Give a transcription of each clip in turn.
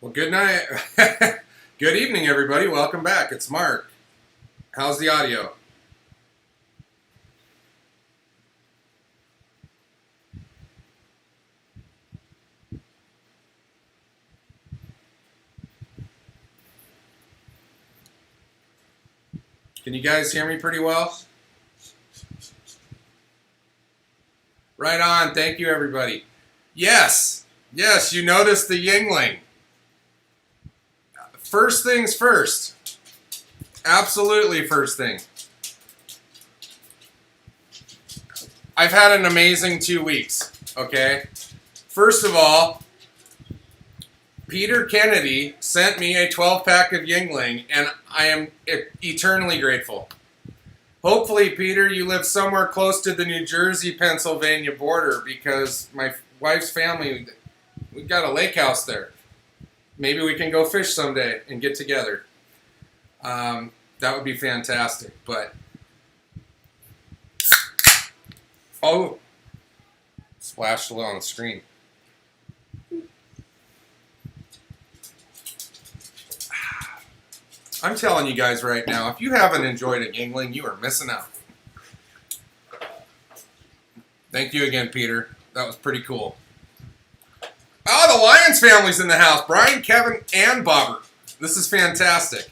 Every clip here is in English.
Well, good night. Good evening, everybody. Welcome back. It's Mark. How's the audio? Can you guys hear me pretty well? Right on. Thank you, everybody. Yes. Yes, you noticed the Yingling. First things first. Absolutely first thing. I've had an amazing 2 weeks, okay? First of all, Peter Kennedy sent me a 12-pack of Yingling, and I am eternally grateful. Hopefully, Peter, you live somewhere close to the New Jersey-Pennsylvania border, because my wife's family, we've got a lake house there. Maybe we can go fish someday and get together. That would be fantastic, but... Oh! Splashed a little on the screen. I'm telling you guys right now, if you haven't enjoyed a Yingling, you are missing out. Thank you again, Peter. That was pretty cool. Oh, the Lyons family's in the house. Brian, Kevin, and Bobber. This is fantastic.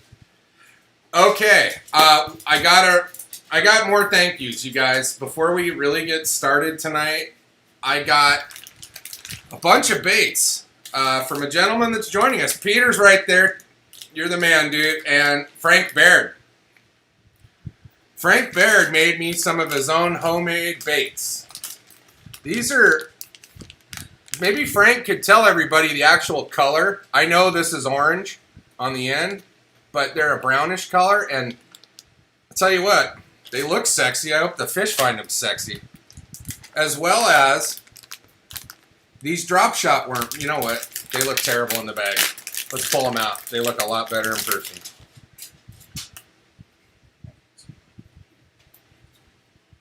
Okay, I got more thank yous, you guys. Before we really get started tonight, I got a bunch of baits from a gentleman that's joining us. Peter's right there. You're the man, dude. And Frank Baird. Frank Baird made me some of his own homemade baits. These are... Maybe Frank could tell everybody the actual color. I know this is orange on the end, but they're a brownish color, and I'll tell you what, they look sexy. I hope the fish find them sexy. As well as these drop shot worms. You know what? They look terrible in the bag. Let's pull them out. They look a lot better in person.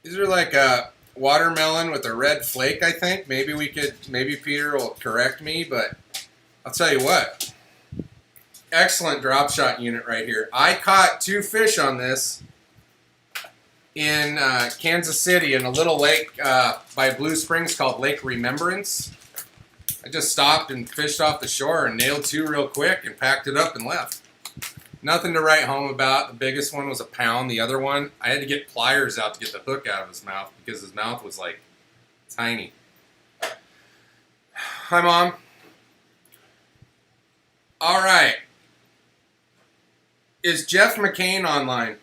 These are like a watermelon with a red flake, I think. Maybe Peter will correct me, but I'll tell you what. Excellent drop shot unit right here. I caught 2 fish on this in Kansas City in a little lake by Blue Springs called Lake Remembrance. I just stopped and fished off the shore and nailed 2 real quick and packed it up and left. Nothing to write home about. The biggest one was a pound. The other one, I had to get pliers out to get the hook out of his mouth because his mouth was like tiny. Hi, Mom. All right. Is Jeff McCain online?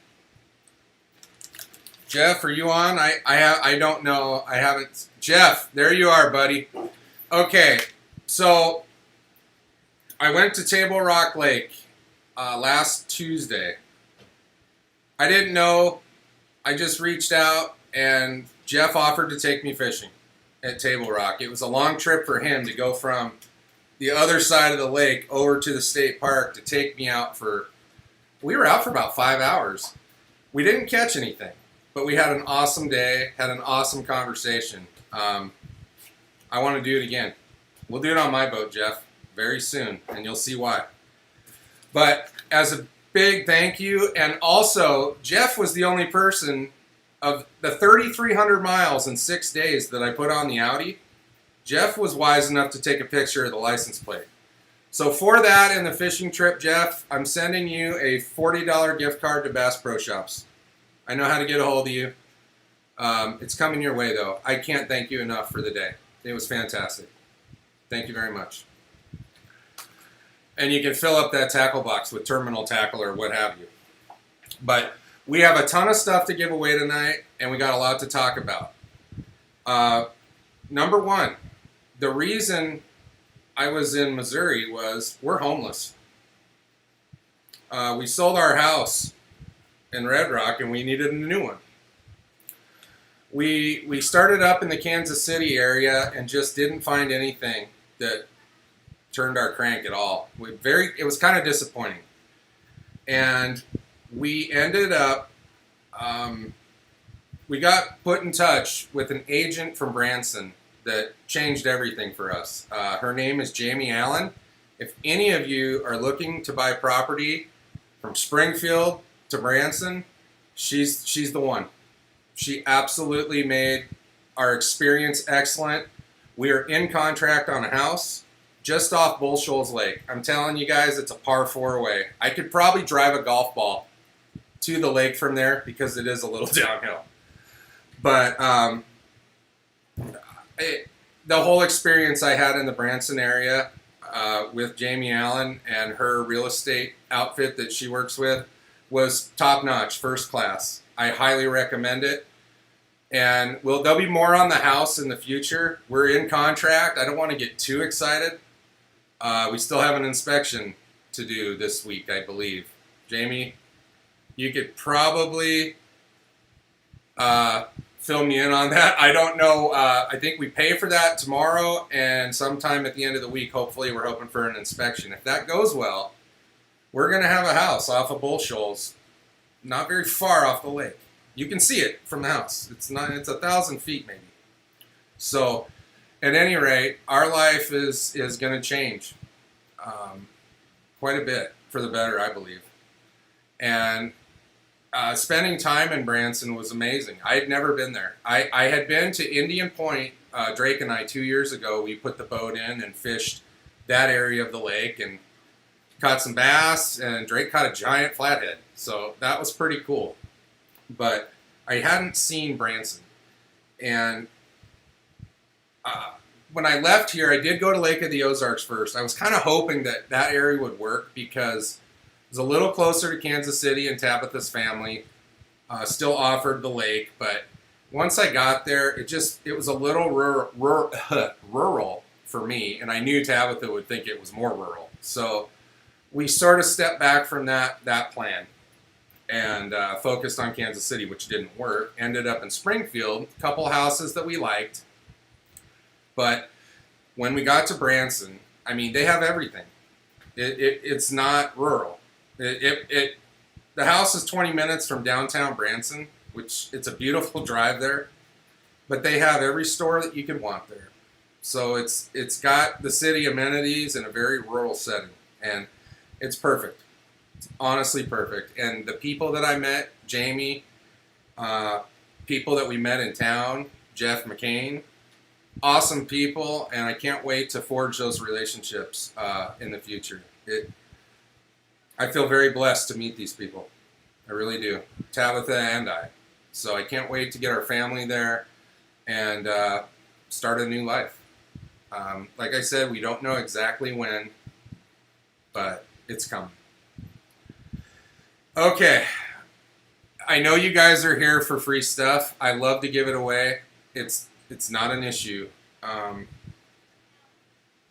Jeff, are you on? I don't know. I haven't. Jeff, there you are, buddy. Okay, so I went to Table Rock Lake last Tuesday. I didn't know. I just reached out, and Jeff offered to take me fishing at Table Rock. It was a long trip for him to go from the other side of the lake over to the state park to take me out for... We were out for about 5 hours. We didn't catch anything, but we had an awesome day, had an awesome conversation. I want to do it again. We'll do it on my boat, Jeff, very soon, and you'll see why. But as a big thank you, and also, Jeff was the only person of the 3,300 miles in 6 days that I put on the Audi. Jeff was wise enough to take a picture of the license plate. So for that and the fishing trip, Jeff, I'm sending you a $40 gift card to Bass Pro Shops. I know how to get a hold of you. It's coming your way, though. I can't thank you enough for the day. It was fantastic. Thank you very much. And you can fill up that tackle box with terminal tackle or what have you. But we have a ton of stuff to give away tonight, and we got a lot to talk about. Number one, the reason I was in Missouri was we're homeless. We sold our house in Red Rock, and we needed a new one. We started up in the Kansas City area and just didn't find anything that turned our crank at all. It was kind of disappointing. And we ended up, we got put in touch with an agent from Branson that changed everything for us. Her name is Jamie Allen, If any of you are looking to buy property from Springfield to Branson, she's the one. She absolutely made our experience excellent. We are in contract on a house just off Bull Shoals Lake. I'm telling you guys, it's a par 4 away. I could probably drive a golf ball to the lake from there because it is a little downhill. But the whole experience I had in the Branson area with Jamie Allen and her real estate outfit that she works with was top-notch, first class. I highly recommend it. And there'll be more on the house in the future. We're in contract. I don't want to get too excited. We still have an inspection to do this week, I believe. Jamie, you could probably fill me in on that. I don't know. I think we pay for that tomorrow, and sometime at the end of the week, hopefully, we're hoping for an inspection. If that goes well, we're going to have a house off of Bull Shoals, not very far off the lake. You can see it from the house. It's 1,000 feet maybe. So, at any rate, our life is going to change quite a bit for the better, I believe. And spending time in Branson was amazing. I had never been there. I had been to Indian Point, Drake and I, 2 years ago. We put the boat in and fished that area of the lake and caught some bass, and Drake caught a giant flathead. So that was pretty cool. But I hadn't seen Branson. And when I left here, I did go to Lake of the Ozarks first. I was kind of hoping that that area would work because it was a little closer to Kansas City, and Tabitha's family still offered the lake. But once I got there, it was a little rural for me, and I knew Tabitha would think it was more rural. So we sort of stepped back from that plan and focused on Kansas City, which didn't work. Ended up in Springfield, a couple houses that we liked. But when we got to Branson, I mean, they have everything. It's not rural. The house is 20 minutes from downtown Branson, which it's a beautiful drive there. But they have every store that you could want there. So it's got the city amenities in a very rural setting, and it's perfect. It's honestly perfect. And the people that I met, Jamie, people that we met in town, Jeff McCain, awesome people, and I can't wait to forge those relationships in the future. I feel very blessed to meet these people. I really do. Tabitha and I. So I can't wait to get our family there and start a new life. Like I said, we don't know exactly when, but it's coming. Okay. I know you guys are here for free stuff. I love to give it away. It's not an issue.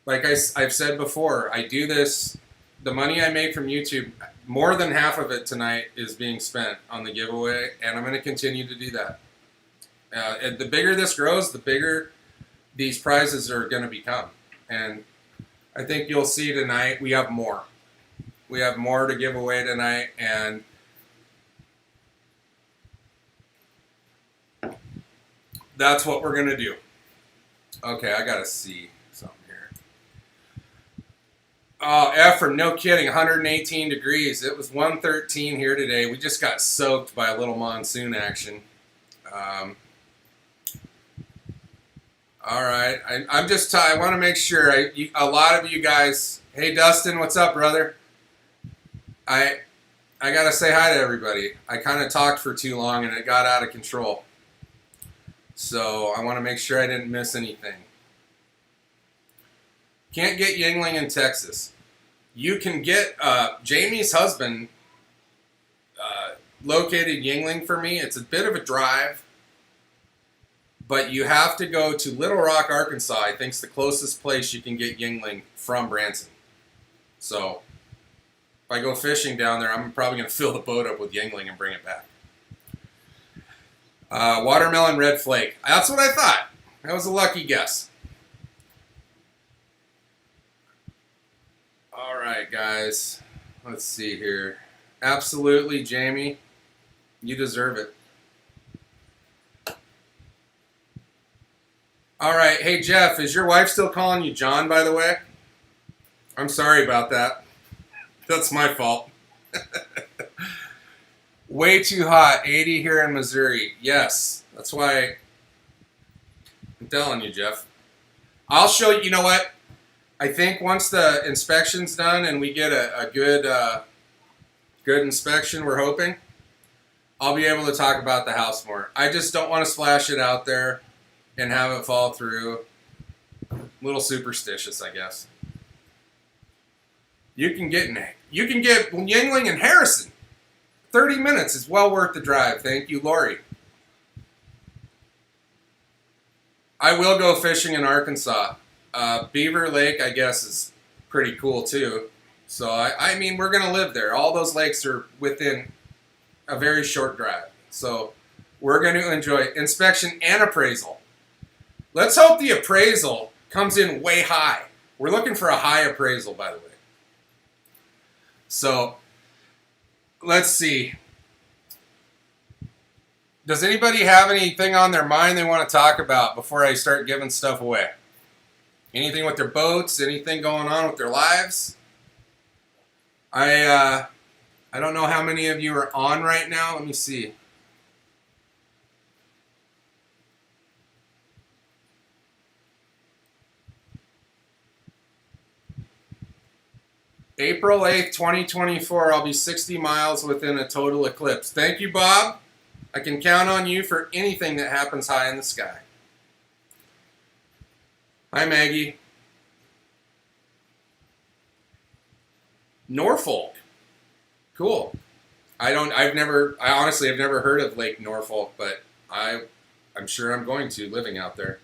Like I've said before, I do this. The money I make from YouTube, more than half of it tonight is being spent on the giveaway, and I'm going to continue to do that. And the bigger this grows, the bigger these prizes are going to become. And I think you'll see tonight we have more. We have more to give away tonight, and that's what we're going to do. Okay, I got to see something here. Oh, Ephraim, no kidding, 118 degrees. It was 113 here today. We just got soaked by a little monsoon action. All right, I want to make sure. A lot of you guys, hey Dustin, what's up, brother? I got to say hi to everybody. I kind of talked for too long and it got out of control. So I want to make sure I didn't miss anything. Can't get Yingling in Texas. You can get Jamie's husband located Yingling for me. It's a bit of a drive, but you have to go to Little Rock, Arkansas. I think it's the closest place you can get Yingling from Branson. So if I go fishing down there, I'm probably going to fill the boat up with Yingling and bring it back. Watermelon red flake. That's what I thought. That was a lucky guess. All right, guys. Let's see here. Absolutely, Jamie. You deserve it. All right. Hey, Jeff, is your wife still calling you John, by the way? I'm sorry about that. That's my fault. Way too hot. 80 here in Missouri. Yes. That's why I'm telling you, Jeff. I'll show you. You know what? I think once the inspection's done and we get a good inspection, we're hoping, I'll be able to talk about the house more. I just don't want to splash it out there and have it fall through. A little superstitious, I guess. You can get Yingling and Harrison. 30 minutes is well worth the drive. Thank you, Lori. I will go fishing in Arkansas. Beaver Lake, I guess, is pretty cool too. So, I mean, we're going to live there. All those lakes are within a very short drive. So, we're going to enjoy inspection and appraisal. Let's hope the appraisal comes in way high. We're looking for a high appraisal, by the way. So, let's see. Does anybody have anything on their mind they want to talk about before I start giving stuff away? Anything with their boats? Anything going on with their lives? I don't know how many of you are on right now. Let me see. April 8th, 2024, I'll be 60 miles within a total eclipse. Thank you, Bob. I can count on you for anything that happens high in the sky. Hi, Maggie. Norfolk. Cool. I honestly have never heard of Lake Norfolk, but I'm sure I'm going to, living out there.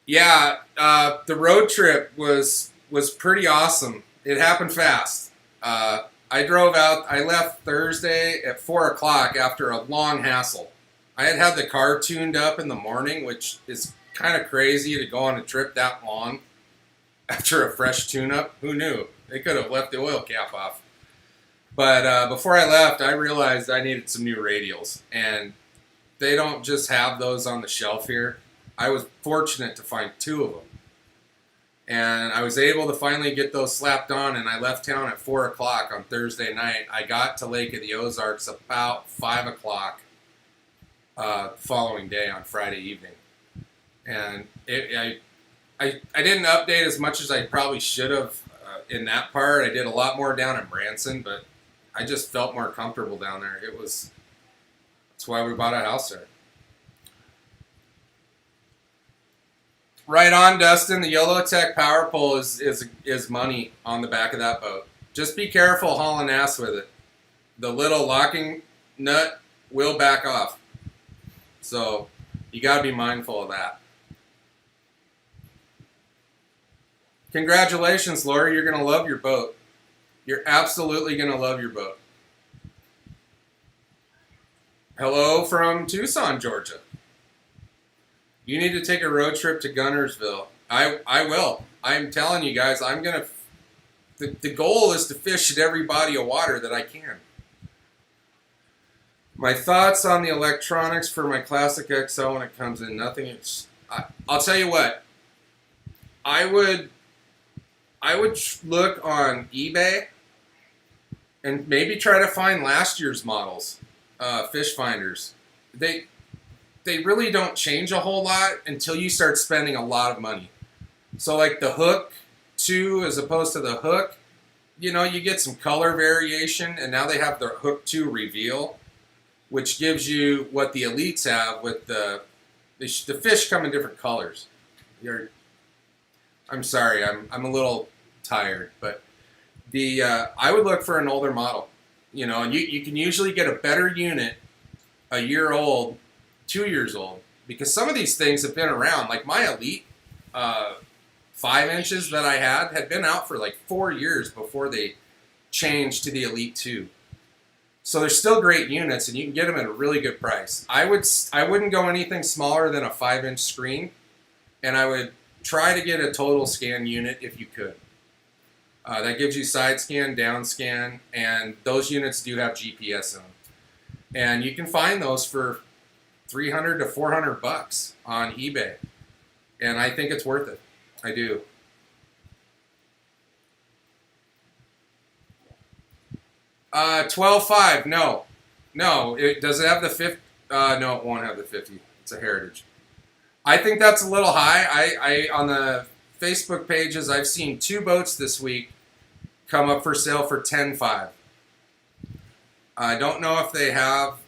Yeah, the road trip was pretty awesome. It happened fast. I drove out. I left Thursday at 4 o'clock after a long hassle. I had the car tuned up in the morning, which is kind of crazy to go on a trip that long after a fresh tune-up. Who knew? They could have left the oil cap off. But before I left, I realized I needed some new radials, and they don't just have those on the shelf here. I was fortunate to find 2 of them. And I was able to finally get those slapped on, and I left town at 4 o'clock on Thursday night. I got to Lake of the Ozarks about 5 o'clock following day on Friday evening. And I didn't update as much as I probably should have in that part. I did a lot more down in Branson, but I just felt more comfortable down there. That's why we bought a house there. Right on, Dustin. The Yellowtech power pole is money on the back of that boat. Just be careful hauling ass with it. The little locking nut will back off. So you got to be mindful of that. Congratulations, Lori. You're going to love your boat. You're absolutely going to love your boat. Hello from Tucson, Georgia. You need to take a road trip to Gunnersville. I will. I'm telling you guys, I'm going to... The goal is to fish at every body of water that I can. My thoughts on the electronics for my Classic XL when it comes in. Nothing. I'll tell you what. I would look on eBay and maybe try to find last year's models, fish finders. They really don't change a whole lot until you start spending a lot of money. So like the Hook 2 as opposed to the Hook, you get some color variation, and now they have the Hook 2 Reveal, which gives you what the Elites have with the fish come in different colors. I'm sorry, I'm a little tired, but I would look for an older model. You can usually get a better unit a year old, 2 years old, because some of these things have been around. Like my Elite 5 inches that I had been out for like 4 years before they changed to the Elite 2. So they're still great units, and you can get them at a really good price. I wouldn't go anything smaller than a 5-inch screen, and I would try to get a total scan unit if you could. That gives you side scan, down scan, and those units do have GPS in them. And you can find those for $300 to $400 on eBay, and I think it's worth it. I do. 12.5. No. No. Does it have the 50? No, it won't have the 50. It's a Heritage. I think that's a little high. I on the Facebook pages, I've seen 2 boats this week come up for sale for 10.5. I don't know if they have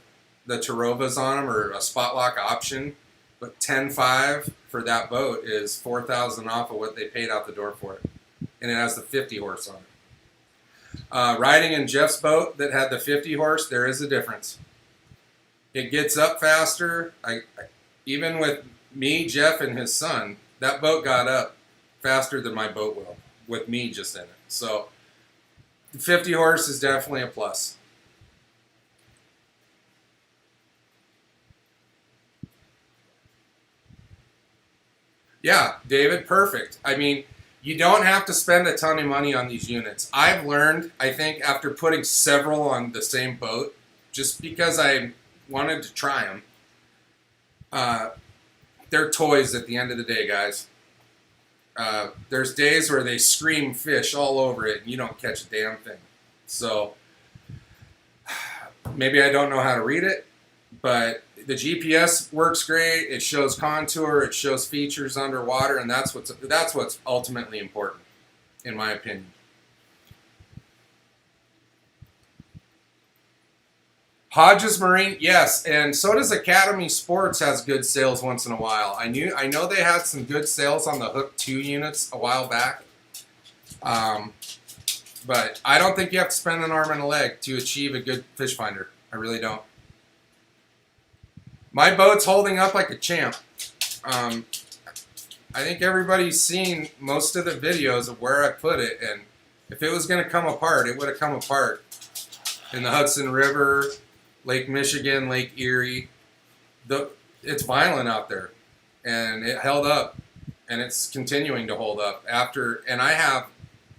the Tarovas on them or a spot lock option, but 10.5 for that boat is $4,000 off of what they paid out the door for it, and it has the 50 horse on it. Riding in Jeff's boat that had the 50 horse, there is a difference. It gets up faster. Even with me, Jeff, and his son, that boat got up faster than my boat will, with me just in it. So, the 50 horse is definitely a plus. Yeah, David, perfect. I mean, you don't have to spend a ton of money on these units. I've learned, I think, after putting several on the same boat, just because I wanted to try them, they're toys at the end of the day, guys. There's days where they scream fish all over it and you don't catch a damn thing. So, maybe I don't know how to read it, but the GPS works great. It shows contour. It shows features underwater, and that's what's ultimately important, in my opinion. Hodges Marine, yes, and so does Academy Sports has good sales once in a while. I know they had some good sales on the Hook 2 units a while back, but I don't think you have to spend an arm and a leg to achieve a good fish finder. I really don't. My boat's holding up like a champ. I think everybody's seen most of the videos of where I put it, and if it was going to come apart, it would have come apart in the Hudson River, Lake Michigan, Lake Erie. It's violent out there, and it held up, and it's continuing to hold up and I have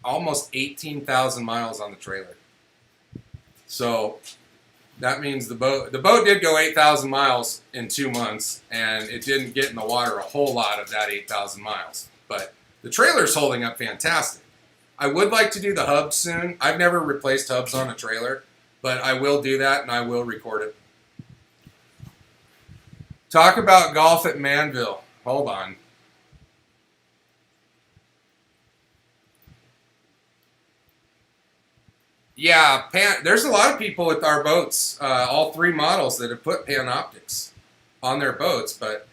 almost 18,000 miles on the trailer. So that means the boat did go 8,000 miles in 2 months, and it didn't get in the water a whole lot of that 8,000 miles. But the trailer's holding up fantastic. I would like to do the hubs soon. I've never replaced hubs on a trailer, but I will do that, and I will record it. Talk about golf at Manville. Hold on. Yeah, there's a lot of people with our boats, all 3 models, that have put Panoptics on their boats, but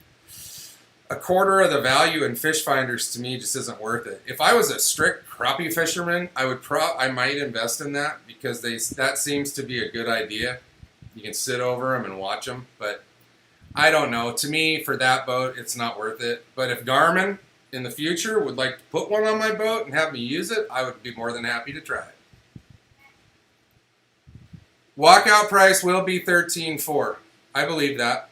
a quarter of the value in fish finders to me just isn't worth it. If I was a strict crappie fisherman, I might invest in that, because that seems to be a good idea. You can sit over them and watch them, but I don't know. To me, for that boat, it's not worth it. But if Garmin in the future would like to put one on my boat and have me use it, I would be more than happy to try it. Walkout price will be $13,400. I believe that.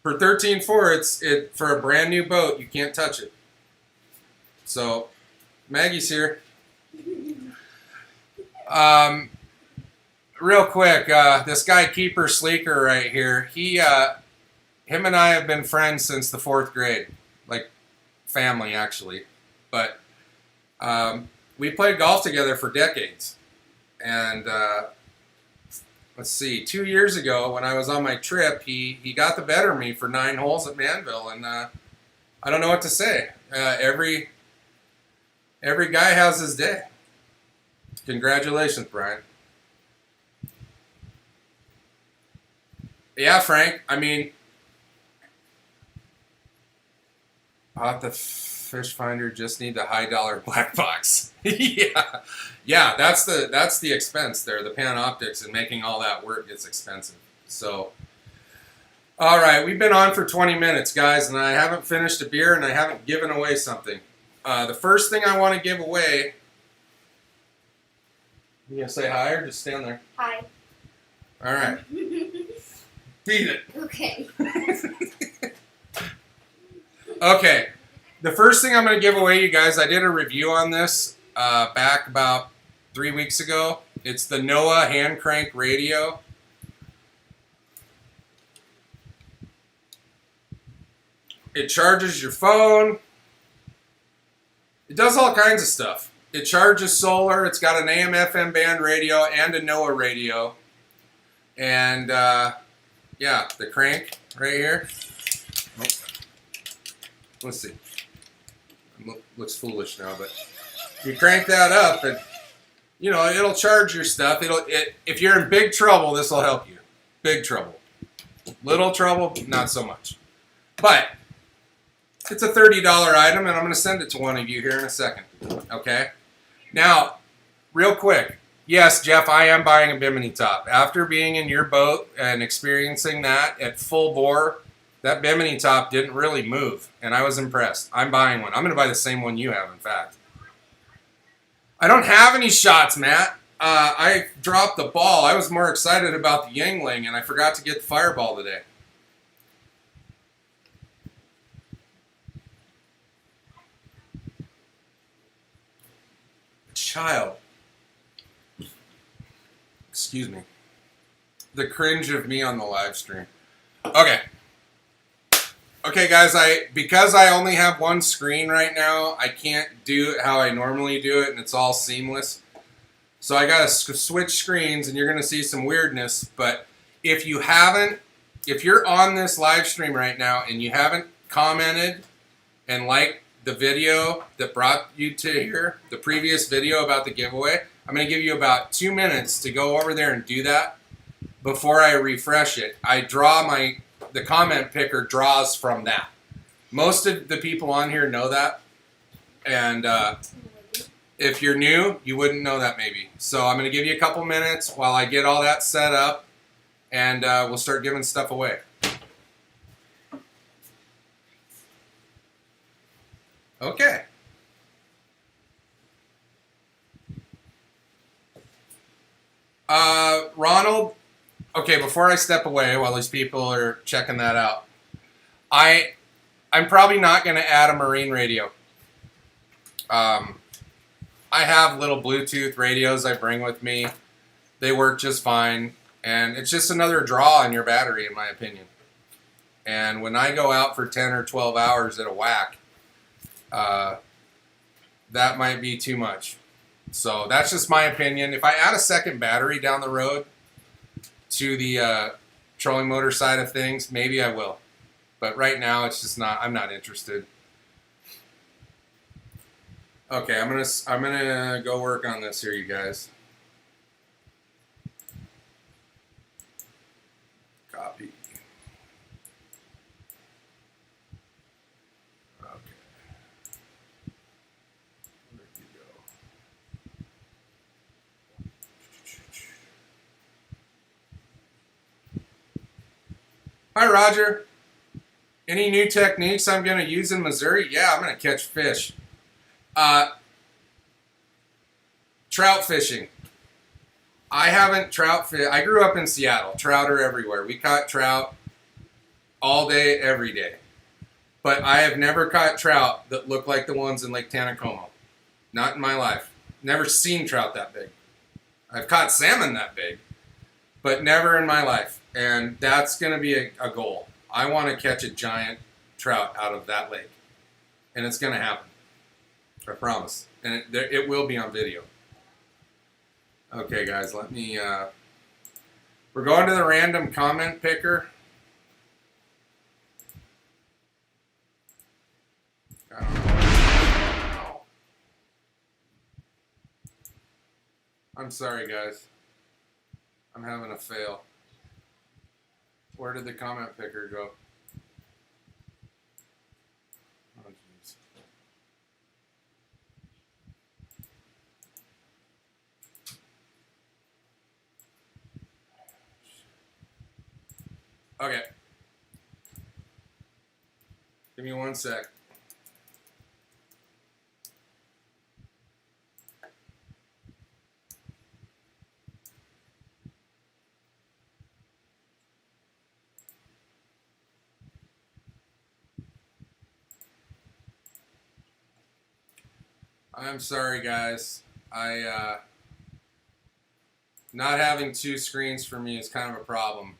For $13,400, for a brand new boat, you can't touch it. So, Maggie's here. Real quick, this guy Keeper Sleeker right here, him and I have been friends since the 4th grade, like family actually. But we played golf together for decades. And let's see, 2 years ago when I was on my trip, he got the better of me for 9 holes at Manville, and I don't know what to say. Every guy has his day. Congratulations, Brian. Yeah, Frank. I mean, the fish finder just need the high dollar black box. yeah. That's the expense there. The Panoptics, and making all that work gets expensive. So, all right, we've been on for 20 minutes, guys, and I haven't finished a beer, and I haven't given away something. The first thing I want to give away. You gonna say hi or just stand there? Hi. All right. Beat it. Okay. Okay. The first thing I'm going to give away, you guys, I did a review on this back about 3 weeks ago. It's the NOAA hand crank radio. It charges your phone. It does all kinds of stuff. It charges solar. It's got an AM/FM band radio and a NOAA radio. And yeah, the crank right here. Oh. Let's see. Looks foolish now, but you crank that up, and you know it'll charge your stuff. If you're in big trouble, this will help you. Big trouble. Little trouble, not so much. But it's a $30 item, and I'm going to send it to one of you here in a second. Okay? Now, real quick. Yes, Jeff, I am buying a Bimini top. After being in your boat and experiencing that at full bore, that Bimini top didn't really move, and I was impressed. I'm buying one. I'm going to buy the same one you have, in fact. I don't have any shots, Matt. I dropped the ball. I was more excited about the Yingling, and I forgot to get the Fireball today. Child. Excuse me. The cringe of me on the live stream. Okay. Okay, guys, because I only have one screen right now, I can't do it how I normally do it, and it's all seamless. So I got to switch screens, and you're going to see some weirdness. But if you're on this live stream right now and you haven't commented and liked the video that brought you to here, the previous video about the giveaway, I'm going to give you about 2 minutes to go over there and do that before I refresh it. The comment picker draws from that. Most of the people on here know that. And if you're new, you wouldn't know that maybe. So I'm going to give you a couple minutes while I get all that set up, and we'll start giving stuff away. Okay. Ronald, okay, before I step away while these people are checking that out, I'm probably not going to add a marine radio. I have little Bluetooth radios I bring with me. They work just fine, and it's just another draw on your battery, in my opinion. And when I go out for 10 or 12 hours at a whack, that might be too much. So that's just my opinion. If I add a second battery down the road to the trolling motor side of things, maybe I will. But right now, it's just not. I'm not interested. Okay, I'm gonna go work on this here, you guys. Copy. Okay. Where'd you go? Hi, Roger. Any new techniques I'm going to use in Missouri? Yeah, I'm going to catch fish. Trout fishing. I haven't trout fished. I grew up in Seattle. Trout are everywhere. We caught trout all day, every day. But I have never caught trout that look like the ones in Lake Tanacomo. Not in my life. Never seen trout that big. I've caught salmon that big, but never in my life. And that's going to be a goal. I want to catch a giant trout out of that lake. And it's going to happen. I promise. And it will be on video. Okay, guys, let me... we're going to the random comment picker. I'm sorry, guys. I'm having a fail. Where did the comment picker go? Oh, jeez. Okay. Give me 1 sec. I'm sorry, guys. Not having 2 screens for me is kind of a problem.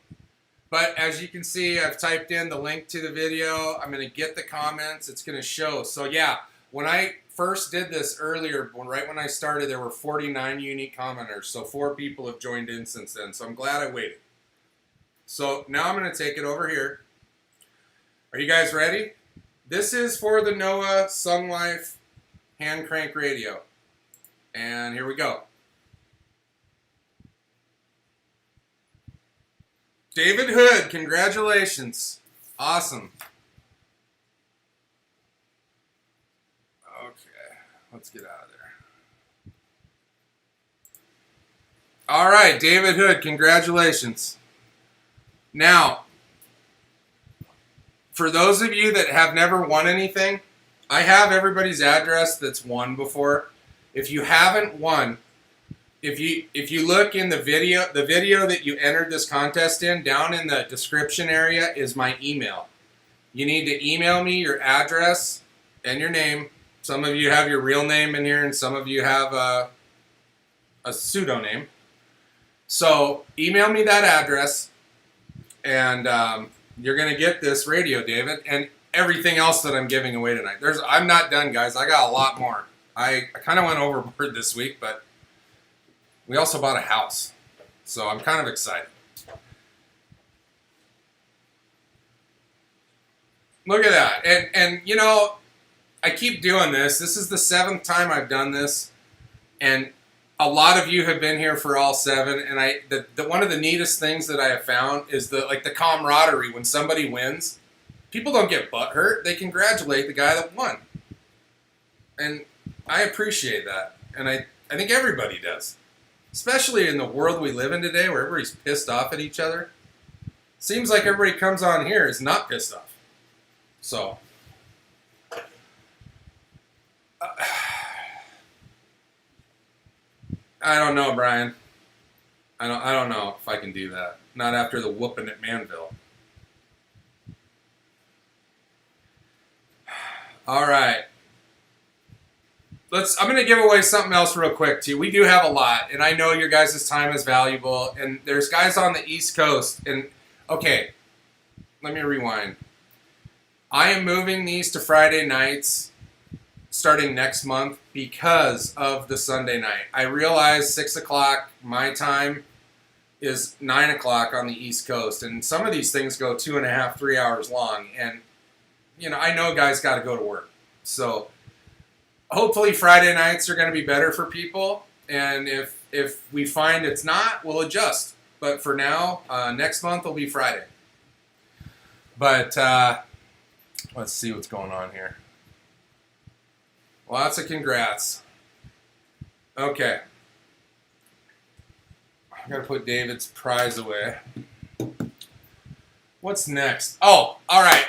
But as you can see, I've typed in the link to the video. I'm going to get the comments. It's going to show. So yeah, When I first did this earlier, right when I started, there were 49 unique commenters. So 4 people have joined in since then. So I'm glad I waited. So now I'm going to take it over here. Are you guys ready? This is for the NOAA Sun Life hand crank radio. And here we go. David Hood, congratulations. Awesome. Okay, let's get out of there. All right, David Hood, congratulations. Now, for those of you that have never won anything, I have everybody's address that's won before. If you haven't won, if you look in the video that you entered this contest in, down in the description area is my email. You need to email me your address and your name. Some of you have your real name in here, and some of you have a pseudonym. So email me that address, and you're going to get this radio, David, and everything else that I'm giving away tonight. I'm not done, guys. I got a lot more. I kind of went overboard this week, but we also bought a house, so I'm kind of excited. Look at that. And you know, I keep doing this. This is the 7th time I've done this, and a lot of you have been here for all 7. And one of the neatest things that I have found is the camaraderie when somebody wins. People don't get butthurt. They congratulate the guy that won, and I appreciate that. And I think everybody does, especially in the world we live in today, where everybody's pissed off at each other. Seems like everybody comes on here is not pissed off. So. I don't know, Brian. I don't know if I can do that. Not after the whooping at Manville. All right. I'm going to give away something else real quick too. We do have a lot, and I know your guys' time is valuable. And there's guys on the East Coast. And okay, let me rewind. I am moving these to Friday nights starting next month because of the Sunday night. I realize 6 o'clock my time is 9 o'clock on the East Coast, and some of these things go 2.5, 3 hours long. And you know, I know guys got to go to work, so hopefully Friday nights are going to be better for people. And if we find it's not, we'll adjust. But for now, next month will be Friday. But let's see what's going on here. Lots of congrats. Okay. I gotta put David's prize away. What's next? Oh, all right.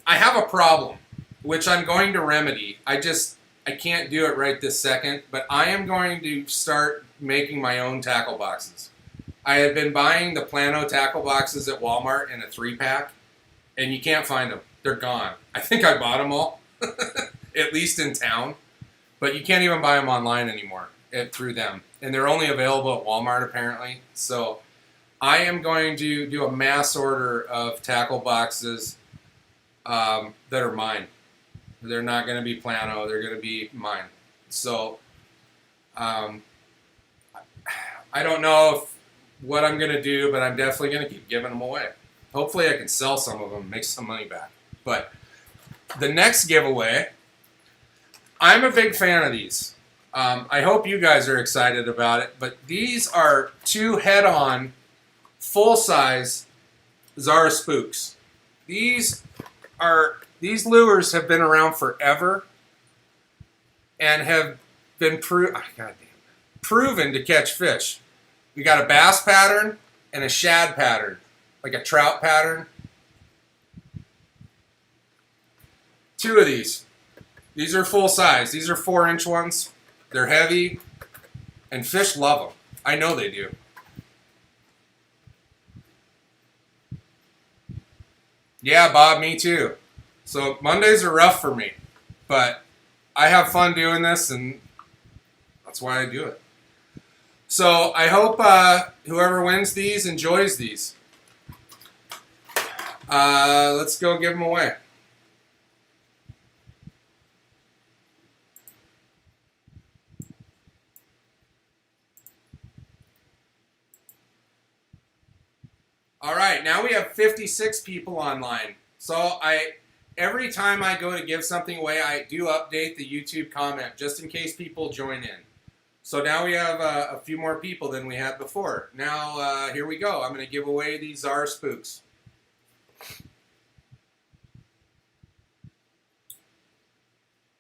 I have a problem, which I'm going to remedy. I can't do it right this second, but I am going to start making my own tackle boxes. I have been buying the Plano tackle boxes at Walmart in a 3-pack, and you can't find them. They're gone. I think I bought them all, at least in town, but you can't even buy them online anymore through them. And they're only available at Walmart, apparently. So I am going to do a mass order of tackle boxes that are mine. They're not going to be Plano. They're going to be mine. So I don't know what I'm going to do, but I'm definitely going to keep giving them away. Hopefully I can sell some of them and make some money back. But the next giveaway, I'm a big fan of these. I hope you guys are excited about it. But these are 2 head-on, full-size Zara spooks. These lures have been around forever and have been proven to catch fish. We got a bass pattern and a shad pattern, like a trout pattern. 2 of these. These are full size. These are 4-inch ones. They're heavy, and fish love them. I know they do. Yeah, Bob, me too. So Mondays are rough for me, but I have fun doing this, and that's why I do it. So I hope whoever wins these enjoys these. Let's go give them away. have 56 people online. So every time I go to give something away, I do update the YouTube comment just in case people join in. So now we have a few more people than we had before. Now, here we go. I'm going to give away these Zara spooks.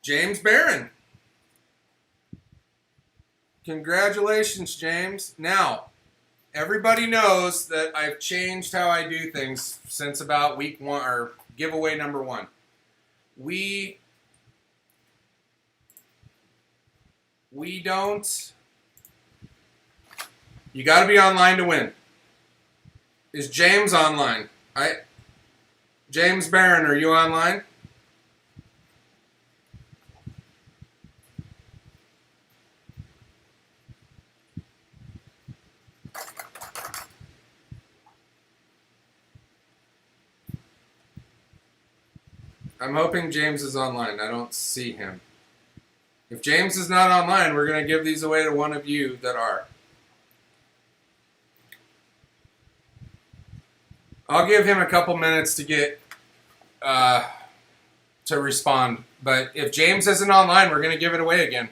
James Barron. Congratulations, James. Now, everybody knows that I've changed how I do things since about week 1, or giveaway number 1. We don't... You got to be online to win. Is James online? James Barron, are you online? I'm hoping James is online. I don't see him. If James is not online, we're going to give these away to one of you that are. I'll give him a couple minutes to get to respond. But if James isn't online, we're going to give it away again.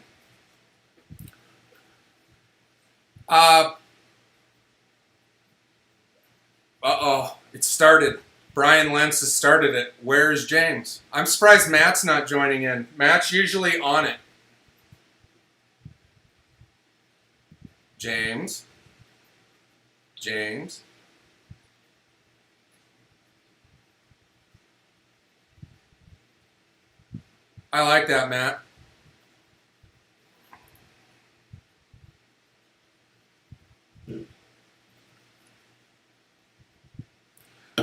Uh-oh. It started. Brian Lentz has started it. Where's James? I'm surprised Matt's not joining in. Matt's usually on it. James. James. I like that, Matt.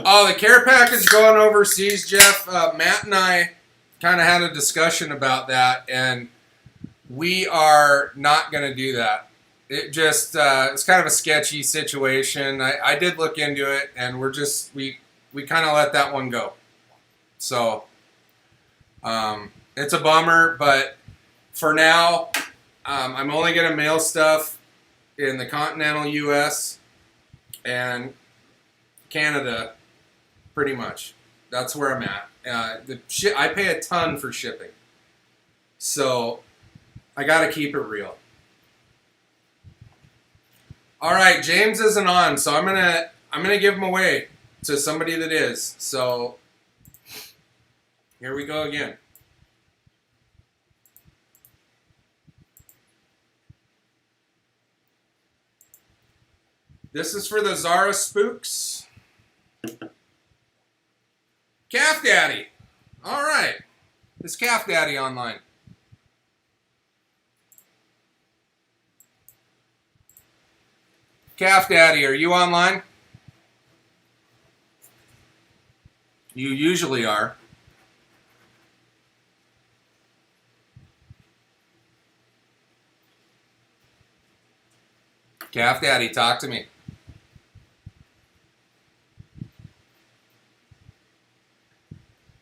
Oh, the care package going overseas, Jeff. Matt and I kind of had a discussion about that, and we are not going to do that. It just, it's kind of a sketchy situation. I did look into it, and we kind of let that one go. So, it's a bummer, but for now, I'm only going to mail stuff in the continental U.S. and Canada, pretty much. That's where I'm at. I pay a ton for shipping, so I got to keep it real. All right, James isn't on, so I'm gonna give him away to somebody that is. So here we go again. This is for the Zara spooks. Calf Daddy. All right. Is Calf Daddy online? Calf Daddy, are you online? You usually are. Calf Daddy, talk to me.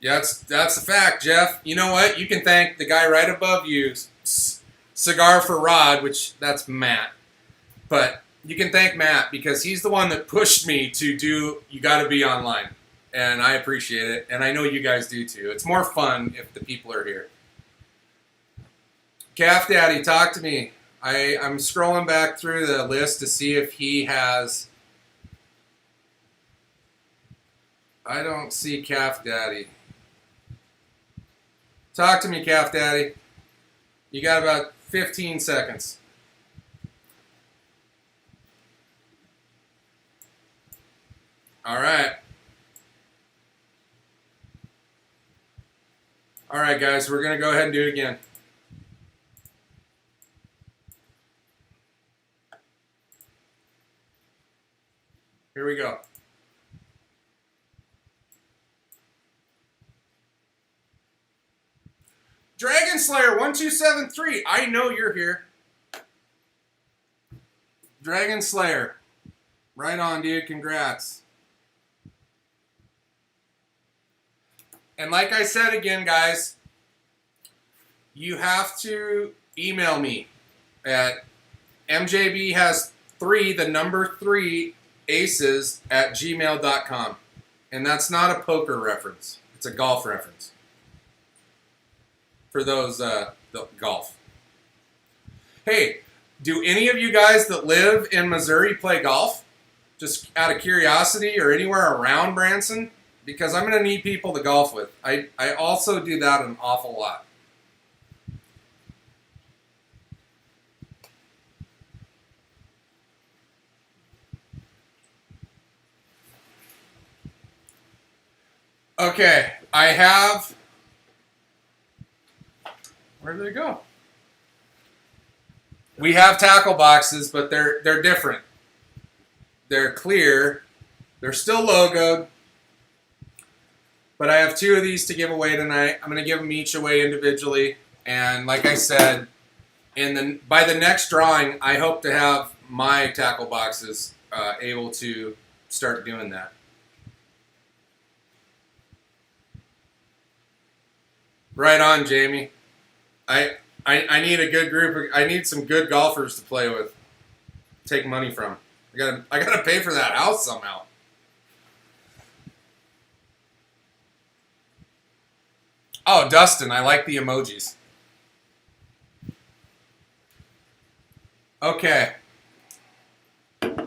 That's a fact, Jeff. You know what? You can thank the guy right above you, Cigar for Rod, which that's Matt. But you can thank Matt because he's the one that pushed me to do You Gotta Be Online. And I appreciate it. And I know you guys do too. It's more fun if the people are here. Calf Daddy, talk to me. I'm scrolling back through the list to see if he has... I don't see Calf Daddy. Talk to me, Calf Daddy. You got about 15 seconds. All right. All right, guys, we're going to go ahead and do it again. Here we go. Dragon Slayer 1273. I know you're here. Dragon Slayer. Right on, dude. Congrats. And like I said again, guys, you have to email me at mjbhas3, the number 3, aces at gmail.com. And that's not a poker reference. It's a golf reference. For those the golf. Hey, do any of you guys that live in Missouri play golf? Just out of curiosity, or anywhere around Branson? Because I'm going to need people to golf with. I also do that an awful lot. Okay, I have... Where did they go? We have tackle boxes, but they're different. They're clear. They're still logoed. But I have 2 of these to give away tonight. I'm going to give them each away individually. And like I said, by the next drawing, I hope to have my tackle boxes able to start doing that. Right on, Jamie. I need a good group. I need some good golfers to play with. Take money from. I gotta pay for that house somehow. Oh, Dustin, I like the emojis. Okay. Okay.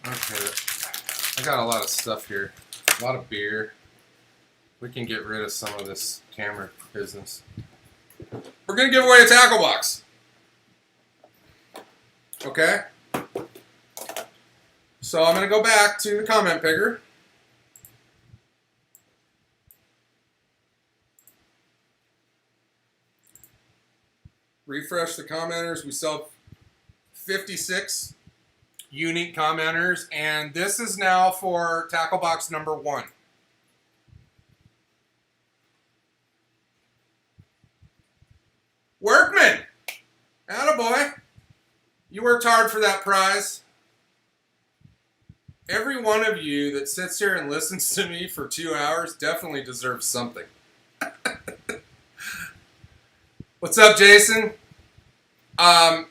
I got a lot of stuff here. A lot of beer. We can get rid of some of this camera business. We're going to give away a tackle box. Okay? So I'm going to go back to the comment picker. Refresh the commenters. We sell 56 unique commenters, and this is now for tackle box number 1. Workman! Attaboy! You worked hard for that prize. Every one of you that sits here and listens to me for 2 hours definitely deserves something. What's up, Jason? My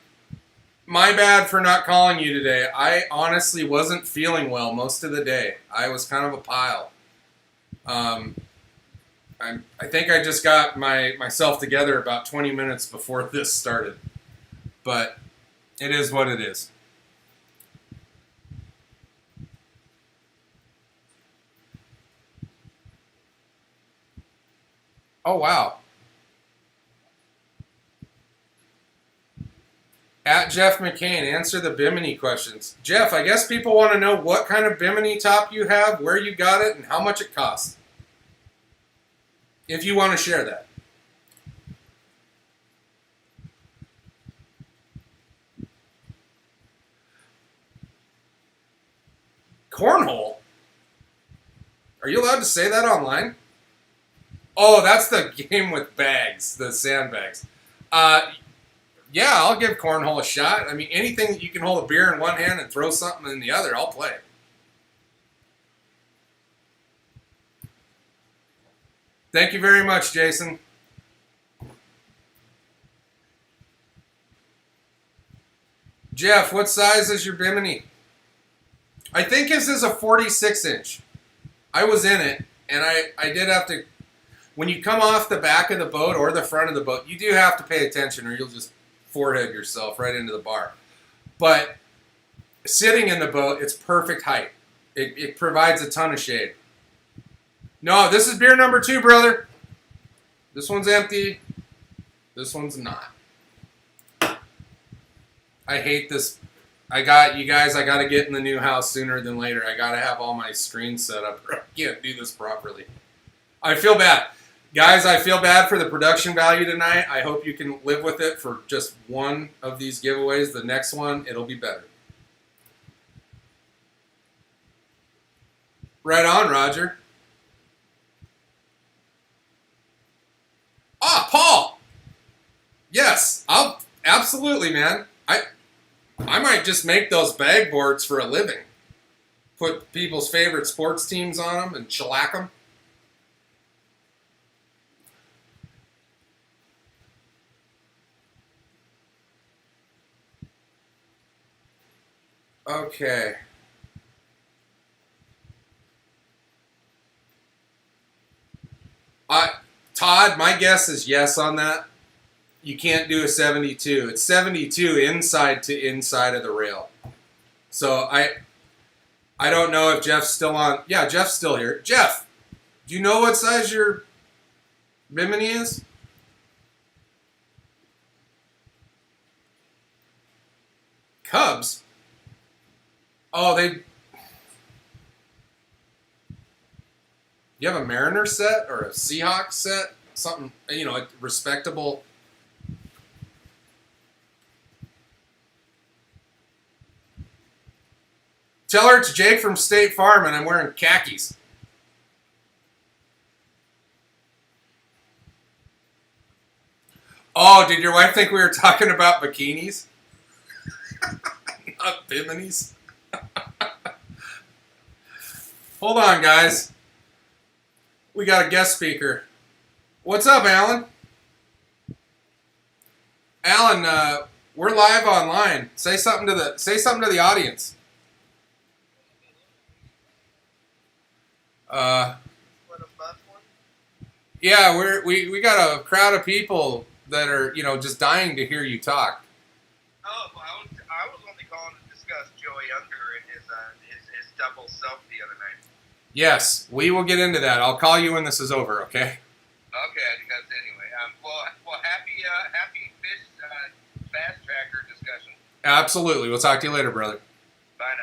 bad for not calling you today. I honestly wasn't feeling well most of the day. I was kind of a pile. I think I just got myself together about 20 minutes before this started. But it is what it is. Oh, wow. At Jeff McCain, answer the Bimini questions. Jeff, I guess people want to know what kind of Bimini top you have, where you got it, and how much it costs. If you want to share that. Cornhole? Are you allowed to say that online? Oh, that's the game with bags, the sandbags. Yeah, I'll give cornhole a shot. I mean, anything that you can hold a beer in one hand and throw something in the other, I'll play. Thank you very much, Jason. Jeff, what size is your Bimini? I think his is a 46-inch. I was in it, and I did have to... When you come off the back of the boat or the front of the boat, you do have to pay attention or you'll just forehead yourself right into the bar. But sitting in the boat, it's perfect height. It provides a ton of shade. No, this is beer number 2, brother. This one's empty. This one's not. I hate this. I got to get in the new house sooner than later. I got to have all my screens set up. I can't do this properly. I feel bad. Guys, I feel bad for the production value tonight. I hope you can live with it for just one of these giveaways. The next one, it'll be better. Right on, Roger. Ah, Paul! Yes, absolutely, man. I might just make those bag boards for a living. Put people's favorite sports teams on them and shellac them. Okay. Todd, my guess is yes on that. You can't do a 72. It's 72 inside to inside of the rail. So I don't know if Jeff's still on. Yeah, Jeff's still here. Jeff, do you know what size your Bimini is? Cubs? Oh, you have a Mariner set or a Seahawks set? Something, a respectable. Tell her it's Jake from State Farm and I'm wearing khakis. Oh, did your wife think we were talking about bikinis? Not Biminis. Hold on, guys. We got a guest speaker. What's up, Alan? Alan, we're live online. Say something to the audience. Yeah, we got a crowd of people that are just dying to hear you talk. Oh, well, I was only calling to discuss Joey Unger and his double selfie the other night. Yes, we will get into that. I'll call you when this is over. Okay. Okay, because anyway, well, happy fish fast tracker discussion. Absolutely. We'll talk to you later, brother. Bye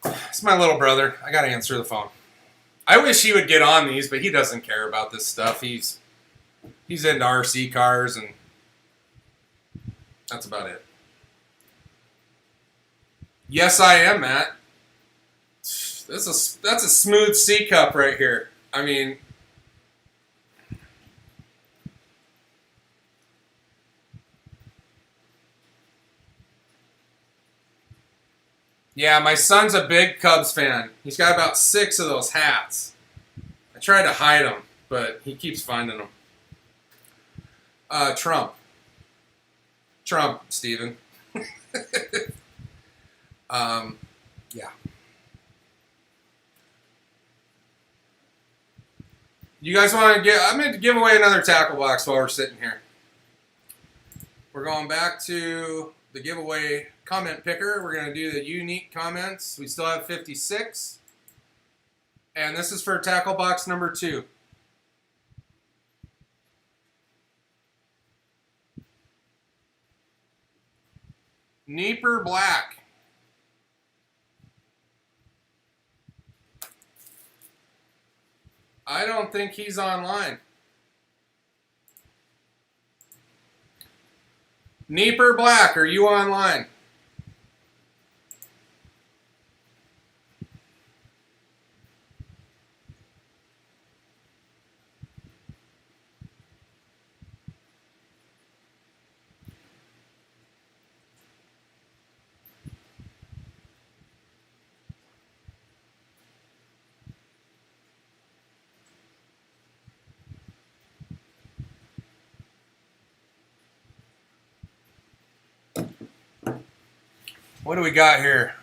now. It's my little brother. I gotta answer the phone. I wish he would get on these, but he doesn't care about this stuff. He's into RC cars, and that's about it. Yes, I am, Matt. That's a smooth C cup right here. I mean, yeah, my son's a big Cubs fan. He's got about 6 of those hats. I tried to hide them, but he keeps finding them. Trump, Steven. Yeah. You guys want to I'm going to give away another tackle box while we're sitting here. We're going back to the giveaway comment picker. We're going to do the unique comments. We still have 56. And this is for tackle box number 2. Neeper Black. I don't think he's online. Neeper Black, are you online? What do we got here?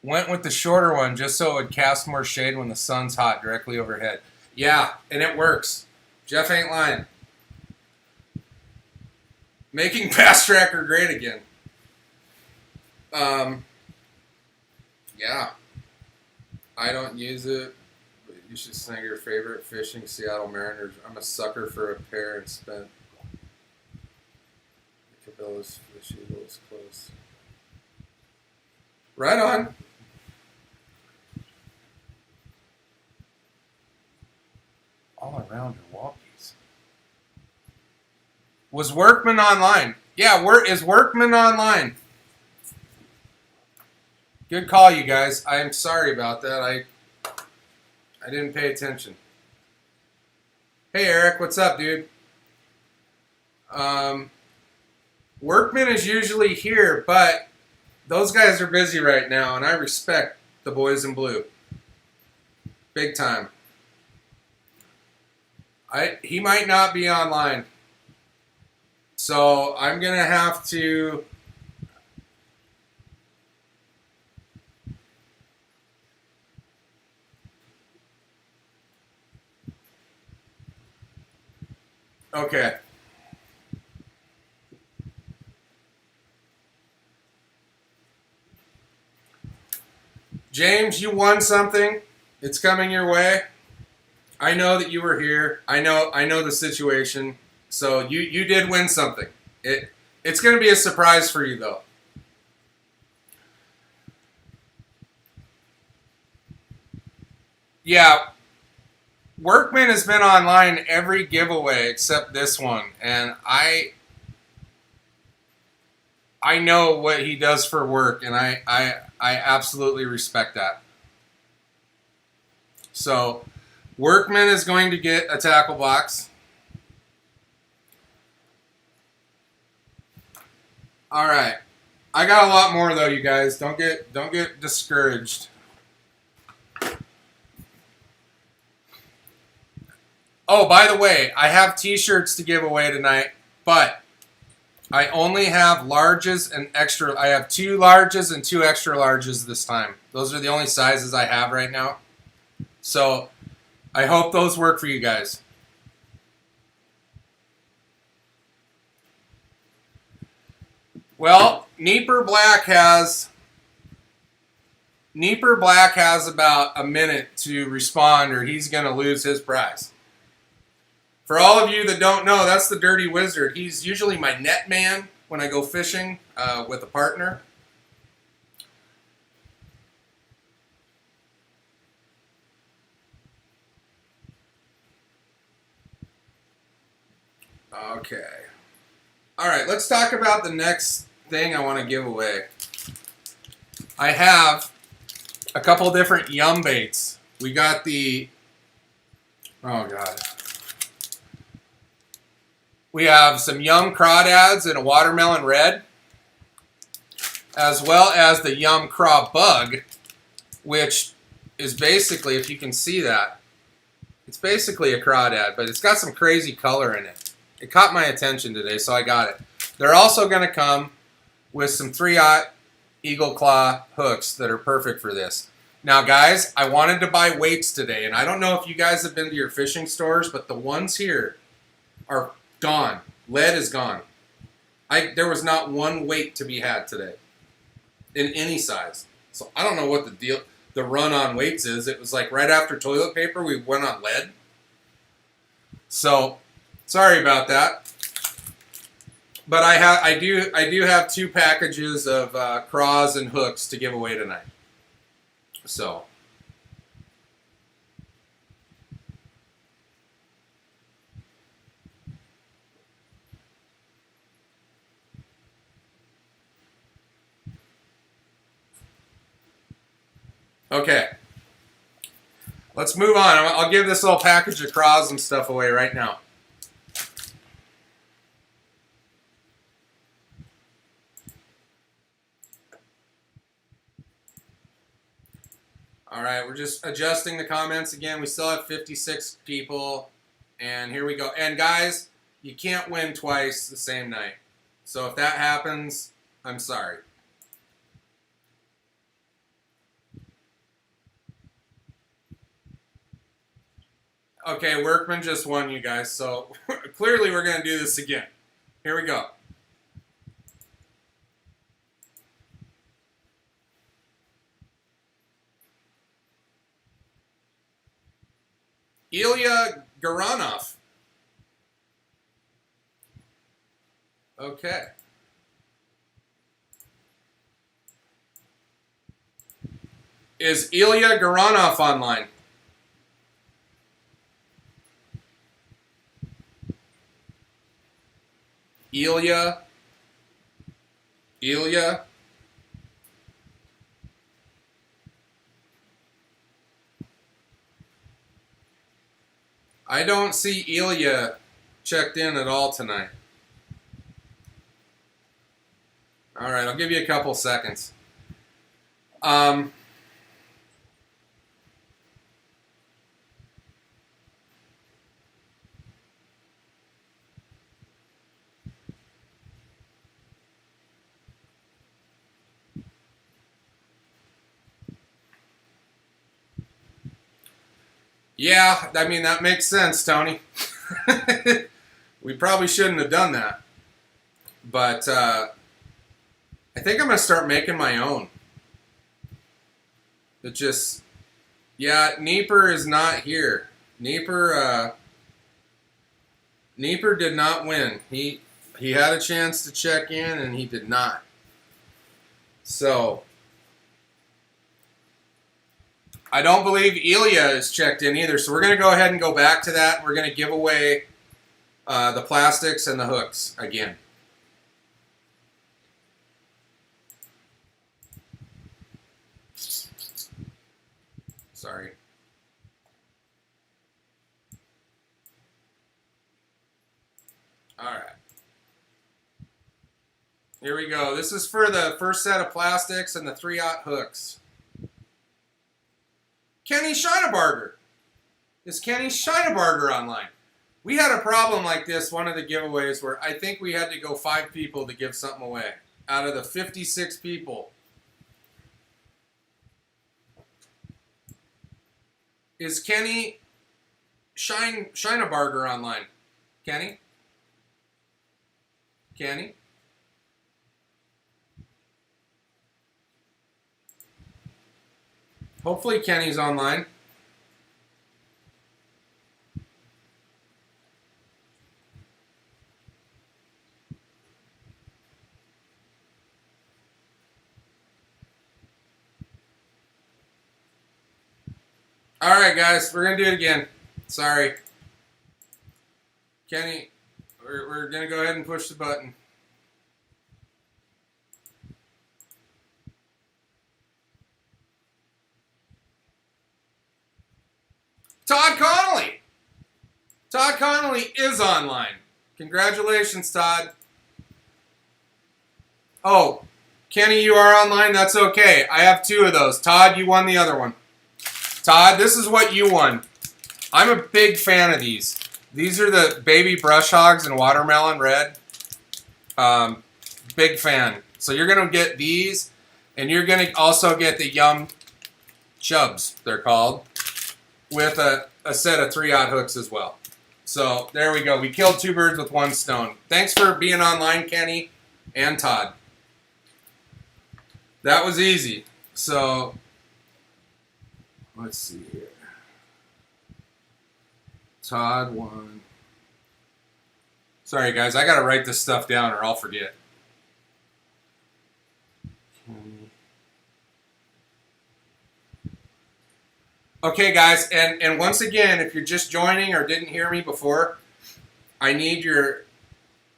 Went with the shorter one just so it would cast more shade when the sun's hot directly overhead. Yeah, and it works. Jeff ain't lying. Making Pass Tracker great again. Yeah. I don't use it, but you should snag your favorite fishing Seattle Mariners. I'm a sucker for a pair and spent the Cabela's fish eagles close. Right on. All around her walkies. Was Workman online? Yeah, is Workman online? Good call, you guys. I'm sorry about that. I didn't pay attention. Hey, Eric, what's up, dude? Workman is usually here, but those guys are busy right now, and I respect the boys in blue. Big time. He might not be online. So I'm going to have to... Okay. James, you won something. It's coming your way. I know that you were here. I know the situation. So you did win something. It's going to be a surprise for you though. Yeah, Workman has been online every giveaway except this one, and I know what he does for work, and I absolutely respect that. So, Workman is going to get a tackle box. All right, I got a lot more though, you guys. Don't get discouraged. Oh, by the way, I have T-shirts to give away tonight, but I only have larges and extra. I have 2 larges and 2 extra larges this time. Those are the only sizes I have right now. So I hope those work for you guys. Well, Neeper Black has about a minute to respond, or he's going to lose his prize. For all of you that don't know, that's the Dirty Wizard. He's usually my net man when I go fishing with a partner. Okay. All right, let's talk about the next thing I want to give away. I have a couple different yum baits. We got the, oh God. We have some yum crawdads in a watermelon red, as well as the yum craw bug, which is basically, if you can see that, it's basically a crawdad, but it's got some crazy color in it. It caught my attention today, so I got it. They're also going to come with some 3/0 Eagle Claw hooks that are perfect for this. Now, guys, I wanted to buy weights today, and I don't know if you guys have been to your fishing stores, but the ones here are gone. Lead is gone. There was not one weight to be had today in any size. So I don't know what the run on weights is. It was like right after toilet paper, we went on lead. So sorry about that. But I do have 2 packages of craws and hooks to give away tonight. So. Okay. Let's move on. I'll give this little package of craws and stuff away right now. All right, we're just adjusting the comments again. We still have 56 people, and here we go. And guys, you can't win twice the same night. So if that happens, I'm sorry. Okay, Workman just won, you guys. So clearly we're going to do this again. Here we go. Ilya Garanov. Okay. Is Ilya Garanov online? Ilya. I don't see Ilya checked in at all tonight. All right, I'll give you a couple seconds. Yeah, I mean, that makes sense, Tony. We probably shouldn't have done that. But I think I'm going to start making my own. It just, yeah, Nieper is not here. Nieper did not win. He had a chance to check in and he did not. So I don't believe Ilya is checked in either. So we're going to go ahead and go back to that. We're going to give away the plastics and the hooks again. Sorry. All right. Here we go. This is for the first set of plastics and the 3/0 hooks. Kenny Scheinebarger. Is Kenny Scheinebarger online? We had a problem like this, one of the giveaways, where I think we had to go 5 people to give something away out of the 56 people. Is Kenny Scheinebarger online? Kenny? Kenny? Hopefully Kenny's online. All right, guys, we're going to do it again. Sorry. Kenny, we're going to go ahead and push the button. Todd Connolly. Todd Connolly is online. Congratulations, Todd. Oh, Kenny, you are online? That's okay. I have 2 of those. Todd, you won the other one. Todd, this is what you won. I'm a big fan of these. These are the baby brush hogs in watermelon red. Big fan. So you're going to get these, and you're going to also get the Yum Chubs, they're called, with a set of 3/0 hooks as well. So there we go. We killed 2 birds with 1 stone. Thanks for being online, Kenny and Todd. That was easy. So let's see here. Todd won. Sorry, guys. I got to write this stuff down or I'll forget. Okay, guys. And once again, if you're just joining or didn't hear me before, I need your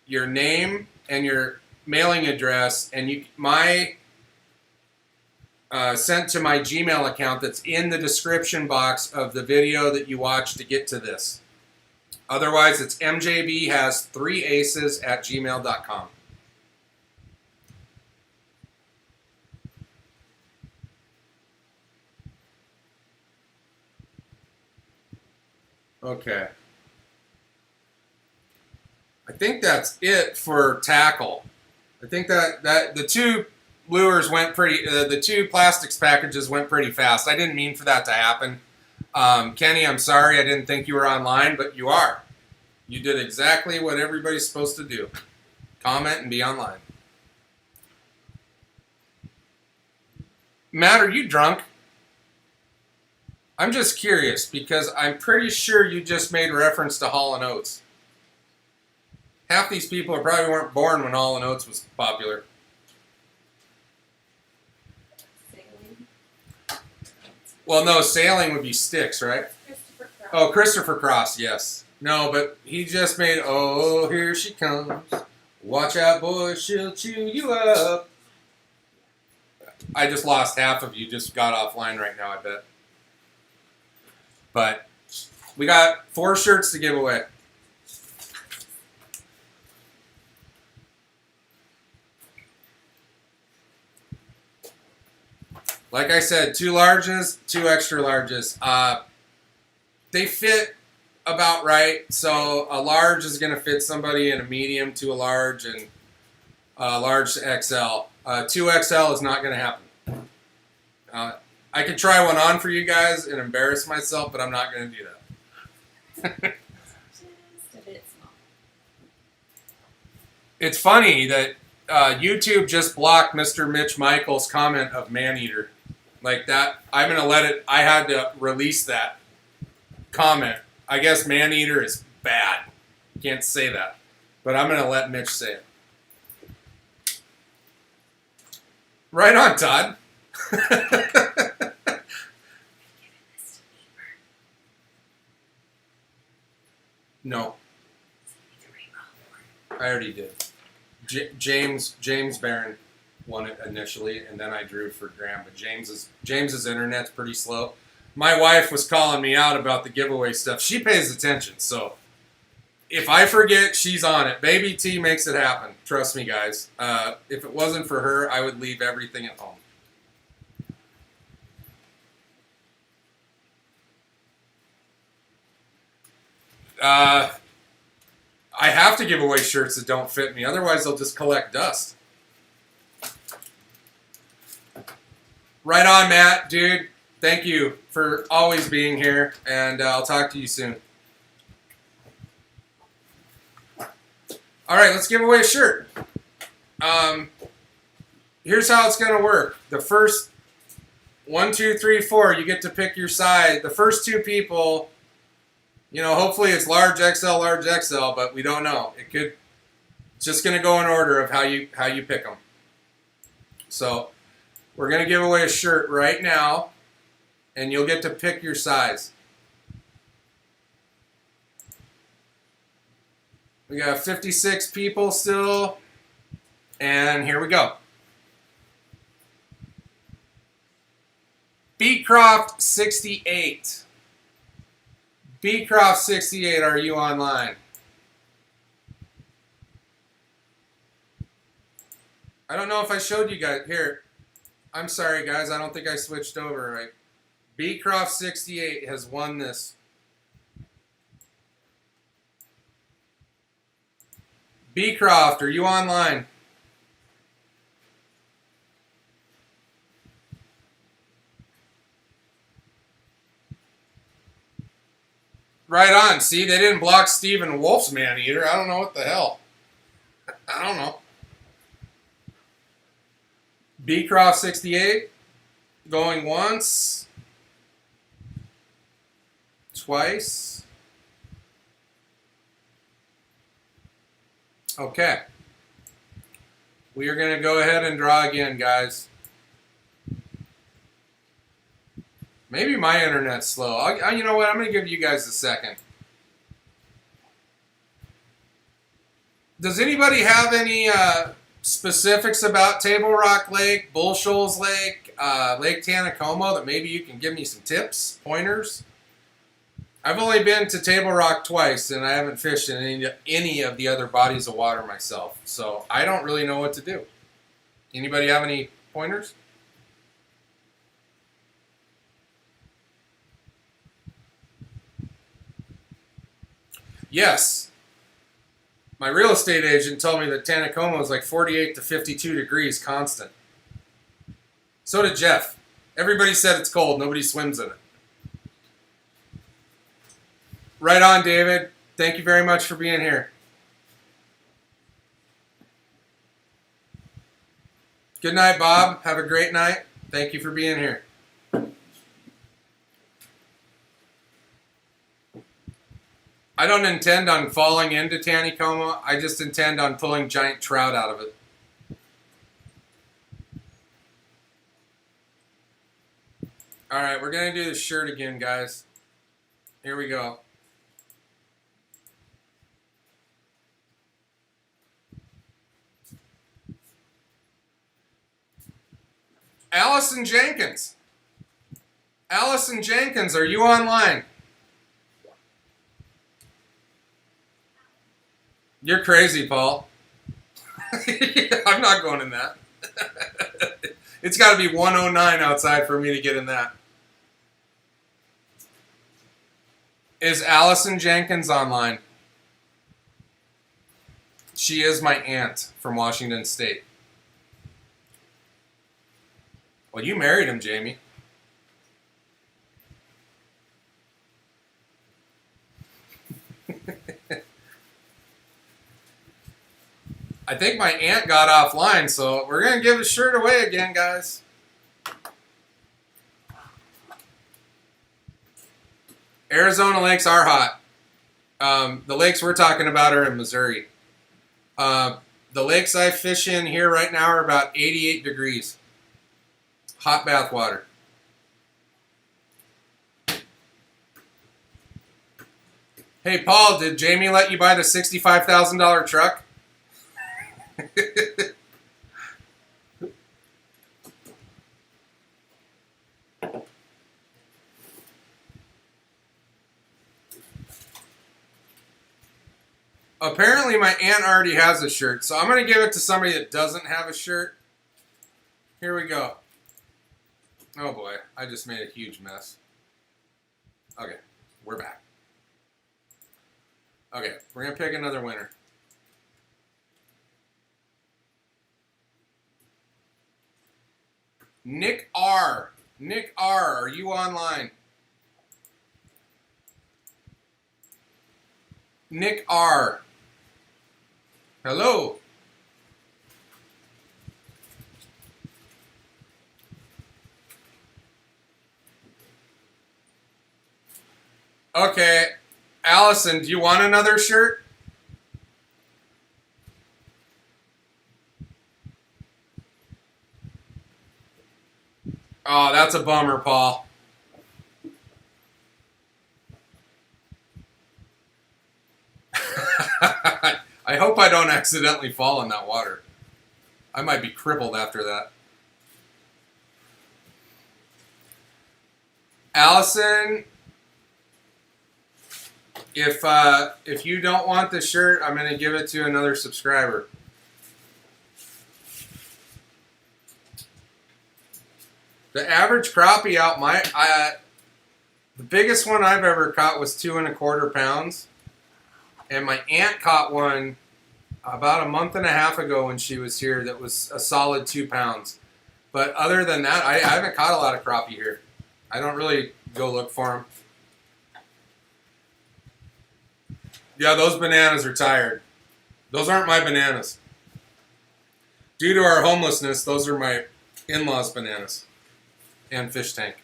name and your mailing address, and sent to my Gmail account that's in the description box of the video that you watch to get to this. Otherwise, it's mjbhas3aces@gmail.com. Okay. I think that's it for tackle. I think that the 2 lures went pretty, the 2 plastics packages went pretty fast. I didn't mean for that to happen. Kenny, I'm sorry. I didn't think you were online, but you are. You did exactly what everybody's supposed to do. Comment and be online. Matt, are you drunk? I'm just curious because I'm pretty sure you just made reference to Hall & Oates. Half these people probably weren't born when Hall & Oates was popular. Sailing. Well, no, sailing would be sticks, right? Christopher Cross. Oh, Christopher Cross, yes. No, but he just made, oh, here she comes. Watch out, boys, she'll chew you up. I just lost half of you, just got offline right now, I bet. But we got 4 shirts to give away. Like I said, 2 larges, 2 extra larges. They fit about right. So a large is going to fit somebody in a medium to a large, and a large to XL. 2XL is not going to happen. I could try one on for you guys and embarrass myself, but I'm not going to do that. Just a bit small. It's funny that YouTube just blocked Mr. Mitch Michaels' comment of Maneater. Like that, I'm going to let it, I had to release that comment. I guess Maneater is bad. Can't say that. But I'm going to let Mitch say it. Right on, Todd. No. I already did. James Barron won it initially, and then I drew for Graham. But James's internet's pretty slow. My wife was calling me out about the giveaway stuff. She pays attention, so if I forget, she's on it. Baby T makes it happen. Trust me, guys. If it wasn't for her, I would leave everything at home. I have to give away shirts that don't fit me. Otherwise, they'll just collect dust. Right on, Matt, dude. Thank you for always being here, and I'll talk to you soon. All right, let's give away a shirt. Here's how it's going to work. The first 1, 2, 3, 4, you get to pick your size. The first 2 people, you know, hopefully it's large XL, but we don't know. It's just going to go in order of how you pick them. So we're going to give away a shirt right now, and you'll get to pick your size. We got 56 people still, and here we go. Beecroft 68. Beecroft 68, are you online? I don't know if I showed you guys. Here, I'm sorry, guys. I don't think I switched over right. Beecroft 68 has won this. Beecroft, are you online? Right on. See, they didn't block Stephen Wolf's Maneater. I don't know what the hell. I don't know. Beecroft 68 going once, twice. Okay. We are going to go ahead and draw again, guys. Maybe my internet's slow. You know what? I'm going to give you guys a second. Does anybody have any specifics about Table Rock Lake, Bull Shoals Lake, Lake Taneycomo that maybe you can give me some tips, pointers? I've only been to Table Rock twice, and I haven't fished in any of the other bodies of water myself. So I don't really know what to do. Anybody have any pointers? Yes. My real estate agent told me that Taneycomo is like 48 to 52 degrees constant. So did Jeff. Everybody said it's cold. Nobody swims in it. Right on, David. Thank you very much for being here. Good night, Bob. Have a great night. Thank you for being here. I don't intend on falling into Taneycomo. I just intend on pulling giant trout out of it. All right, we're going to do the shirt again, guys. Here we go. Allison Jenkins. Allison Jenkins, are you online? You're crazy, Paul. I'm not going in that. It's got to be 109 outside for me to get in that. Is Allison Jenkins online? She is my aunt from Washington State. Well, you married him, Jamie. I think my aunt got offline, so we're going to give a shirt away again, guys. Arizona lakes are hot. The lakes we're talking about are in Missouri. The lakes I fish in here right now are about 88 degrees. Hot bath water. Hey, Paul, did Jamie let you buy the $65,000 truck? Apparently, my aunt already has a shirt, so I'm going to give it to somebody that doesn't have a shirt. Here we go. Oh boy, I just made a huge mess. Okay, we're back. Okay, we're going to pick another winner. Nick R. Nick R, are you online? Nick R. Hello. Okay, Allison, do you want another shirt? Oh, that's a bummer, Paul. I hope I don't accidentally fall in that water. I might be crippled after that. Allison, if you don't want the shirt, I'm going to give it to another subscriber. The average crappie out the biggest one I've ever caught was 2¼ pounds. And my aunt caught one about a month and a half ago when she was here that was a solid 2 pounds. But other than that, I haven't caught a lot of crappie here. I don't really go look for them. Yeah, those bananas are tired. Those aren't my bananas. Due to our homelessness, those are my in-laws' bananas and fish tank.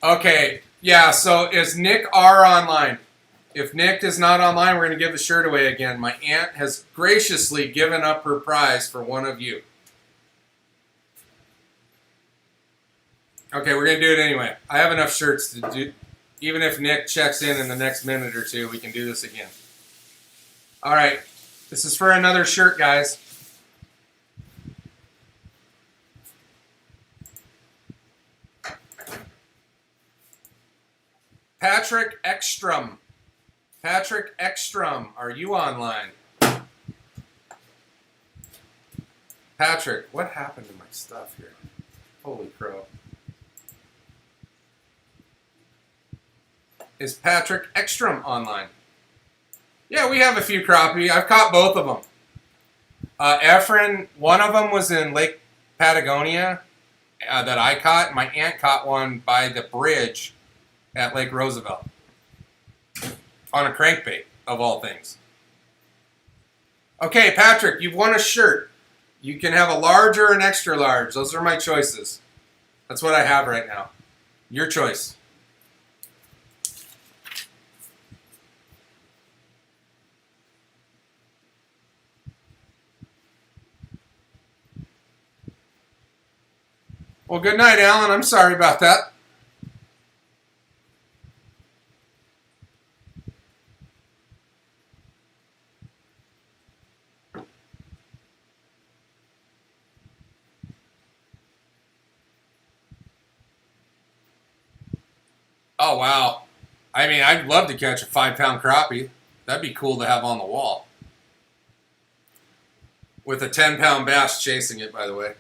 Okay, yeah, so is Nick R online? If Nick is not online, we're going to give the shirt away again. My aunt has graciously given up her prize for one of you. Okay, we're going to do it anyway. I have enough shirts to do. Even if Nick checks in the next minute or two, we can do this again. All right, this is for another shirt, guys. Patrick Ekstrom. Patrick Ekstrom, are you online? Patrick, what happened to my stuff here? Holy crow. Is Patrick Ekstrom online? Yeah, we have a few crappie. I've caught both of them. Efren, one of them was in Lake Patagonia that I caught. My aunt caught one by the bridge at Lake Roosevelt on a crankbait, of all things. Okay, Patrick, you've won a shirt. You can have a large or an extra large. Those are my choices. That's what I have right now. Your choice. Well, good night, Alan. I'm sorry about that. Oh, wow. I mean, I'd love to catch a 5-pound crappie. That'd be cool to have on the wall. With a 10-pound bass chasing it, by the way.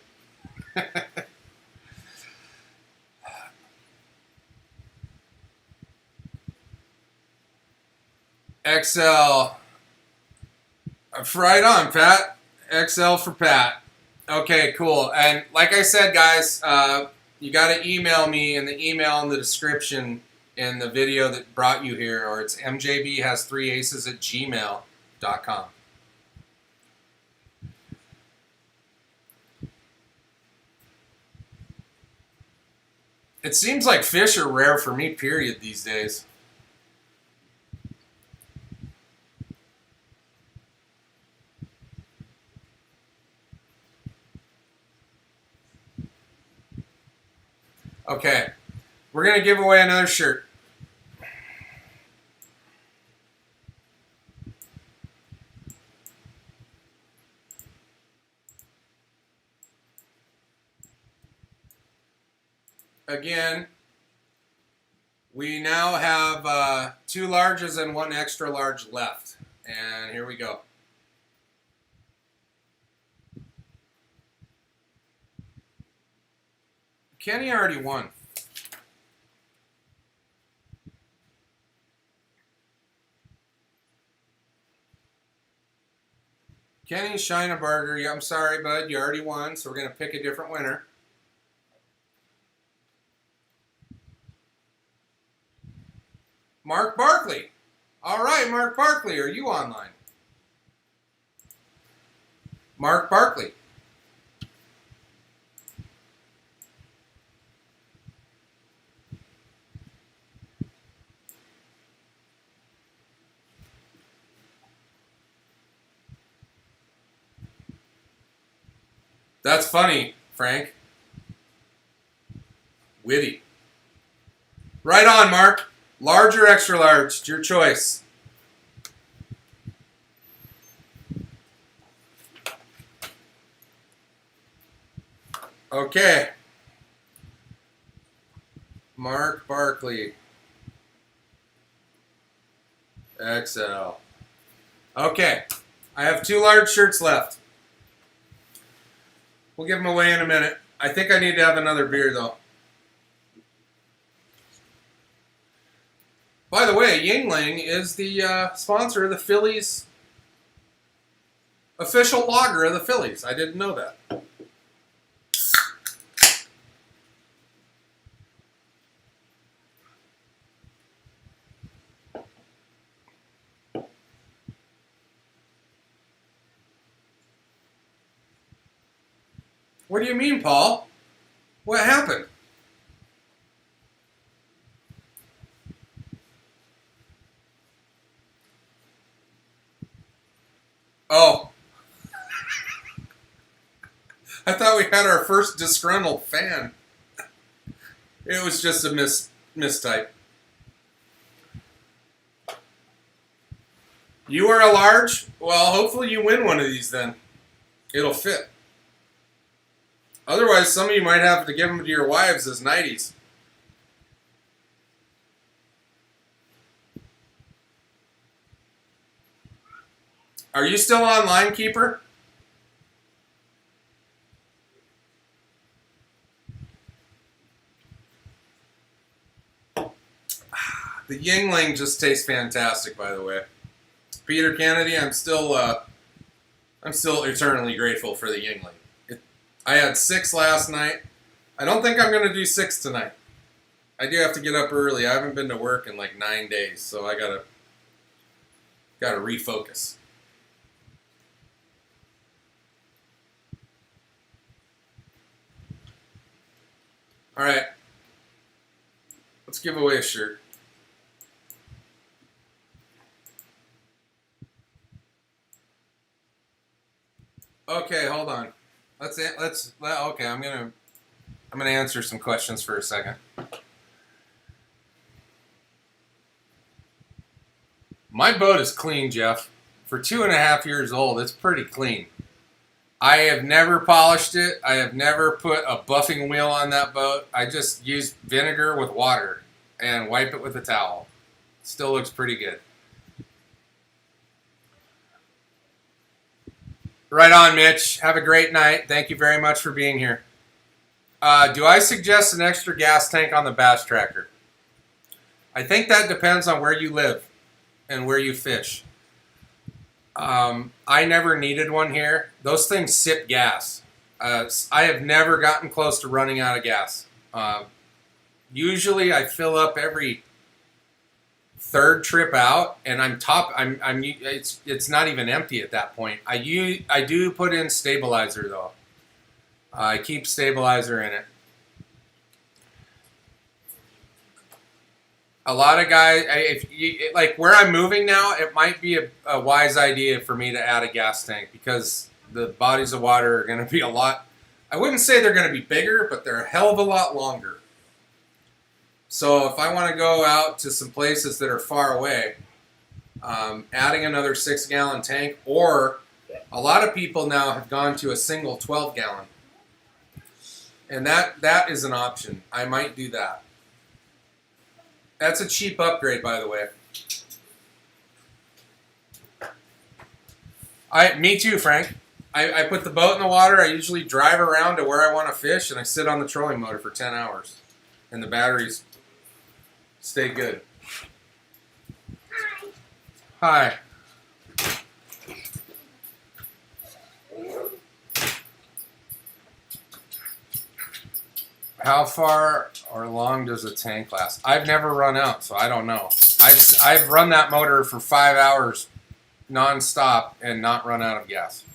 XL. Right on, Pat. XL for Pat. Okay, cool. And like I said, guys, you got to email me in the email in the description in the video that brought you here, or it's mjbhas3aces@gmail. apparel.com. It seems like fish are rare for me, period, these days. Okay, we're going to give away another shirt. Again, we now have 2 larges and 1 extra large left. And here we go. Kenny already won. Kenny Shinebarger, yeah, I'm sorry, bud. You already won, so we're going to pick a different winner. Mark Barkley. All right, Mark Barkley, are you online? Mark Barkley. That's funny, Frank. Witty. Right on, Mark. Large or extra large, it's your choice. Okay. Mark Barkley. XL. Okay. I have 2 large shirts left. We'll give them away in a minute. I think I need to have another beer, though. By the way, Yingling is the sponsor of the Phillies, official lager of the Phillies. I didn't know that. What do you mean, Paul? What happened? Oh. I thought we had our first disgruntled fan. It was just a mistype. You are a large? Well, hopefully you win one of these then. It'll fit. Otherwise, some of you might have to give them to your wives as nighties. Are you still online, Keeper? The Yingling just tastes fantastic, by the way. Peter Kennedy, I'm still eternally grateful for the Yingling. I had 6 last night. I don't think I'm going to do 6 tonight. I do have to get up early. I haven't been to work in like 9 days, so I gotta refocus. All right, let's give away a shirt. Okay, hold on. Okay, I'm gonna answer some questions for a second. My boat is clean, Jeff. For 2.5 years old, it's pretty clean. I have never polished it. I have never put a buffing wheel on that boat. I just use vinegar with water and wipe it with a towel. Still looks pretty good. Right on, Mitch. Have a great night. Thank you very much for being here. Do I suggest an extra gas tank on the bass tracker? I think that depends on where you live and where you fish. I never needed one here. Those things sip gas. I have never gotten close to running out of gas. Usually I fill up every third trip out, and it's not even empty at that point. I do put in stabilizer though. I keep stabilizer in it. A lot of guys, like where I'm moving now, it might be a wise idea for me to add a gas tank because the bodies of water are going to be a lot. I wouldn't say they're going to be bigger, but they're a hell of a lot longer. So if I want to go out to some places that are far away, adding another 6-gallon tank, or a lot of people now have gone to a single 12-gallon. And that is an option. I might do that. That's a cheap upgrade, by the way. Me too, Frank. I put the boat in the water. I usually drive around to where I want to fish, and I sit on the trolling motor for 10 hours. And the batteries stay good. Hi. How far or long does a tank last? I've never run out, so I don't know. I've run that motor for 5 hours non-stop and not run out of gas.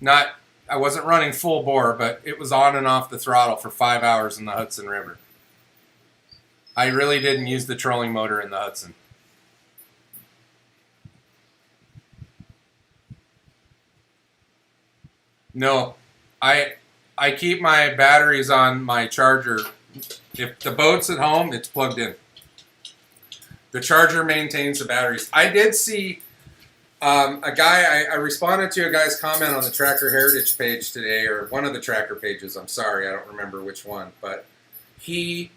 I wasn't running full bore, but it was on and off the throttle for 5 hours in the Hudson River. I really didn't use the trolling motor in the Hudson. No, I keep my batteries on my charger. If the boat's at home, it's plugged in. The charger maintains the batteries. I did see a guy, I responded to a guy's comment on the Tracker Heritage page today, or one of the tracker pages, I'm sorry, I don't remember which one, but he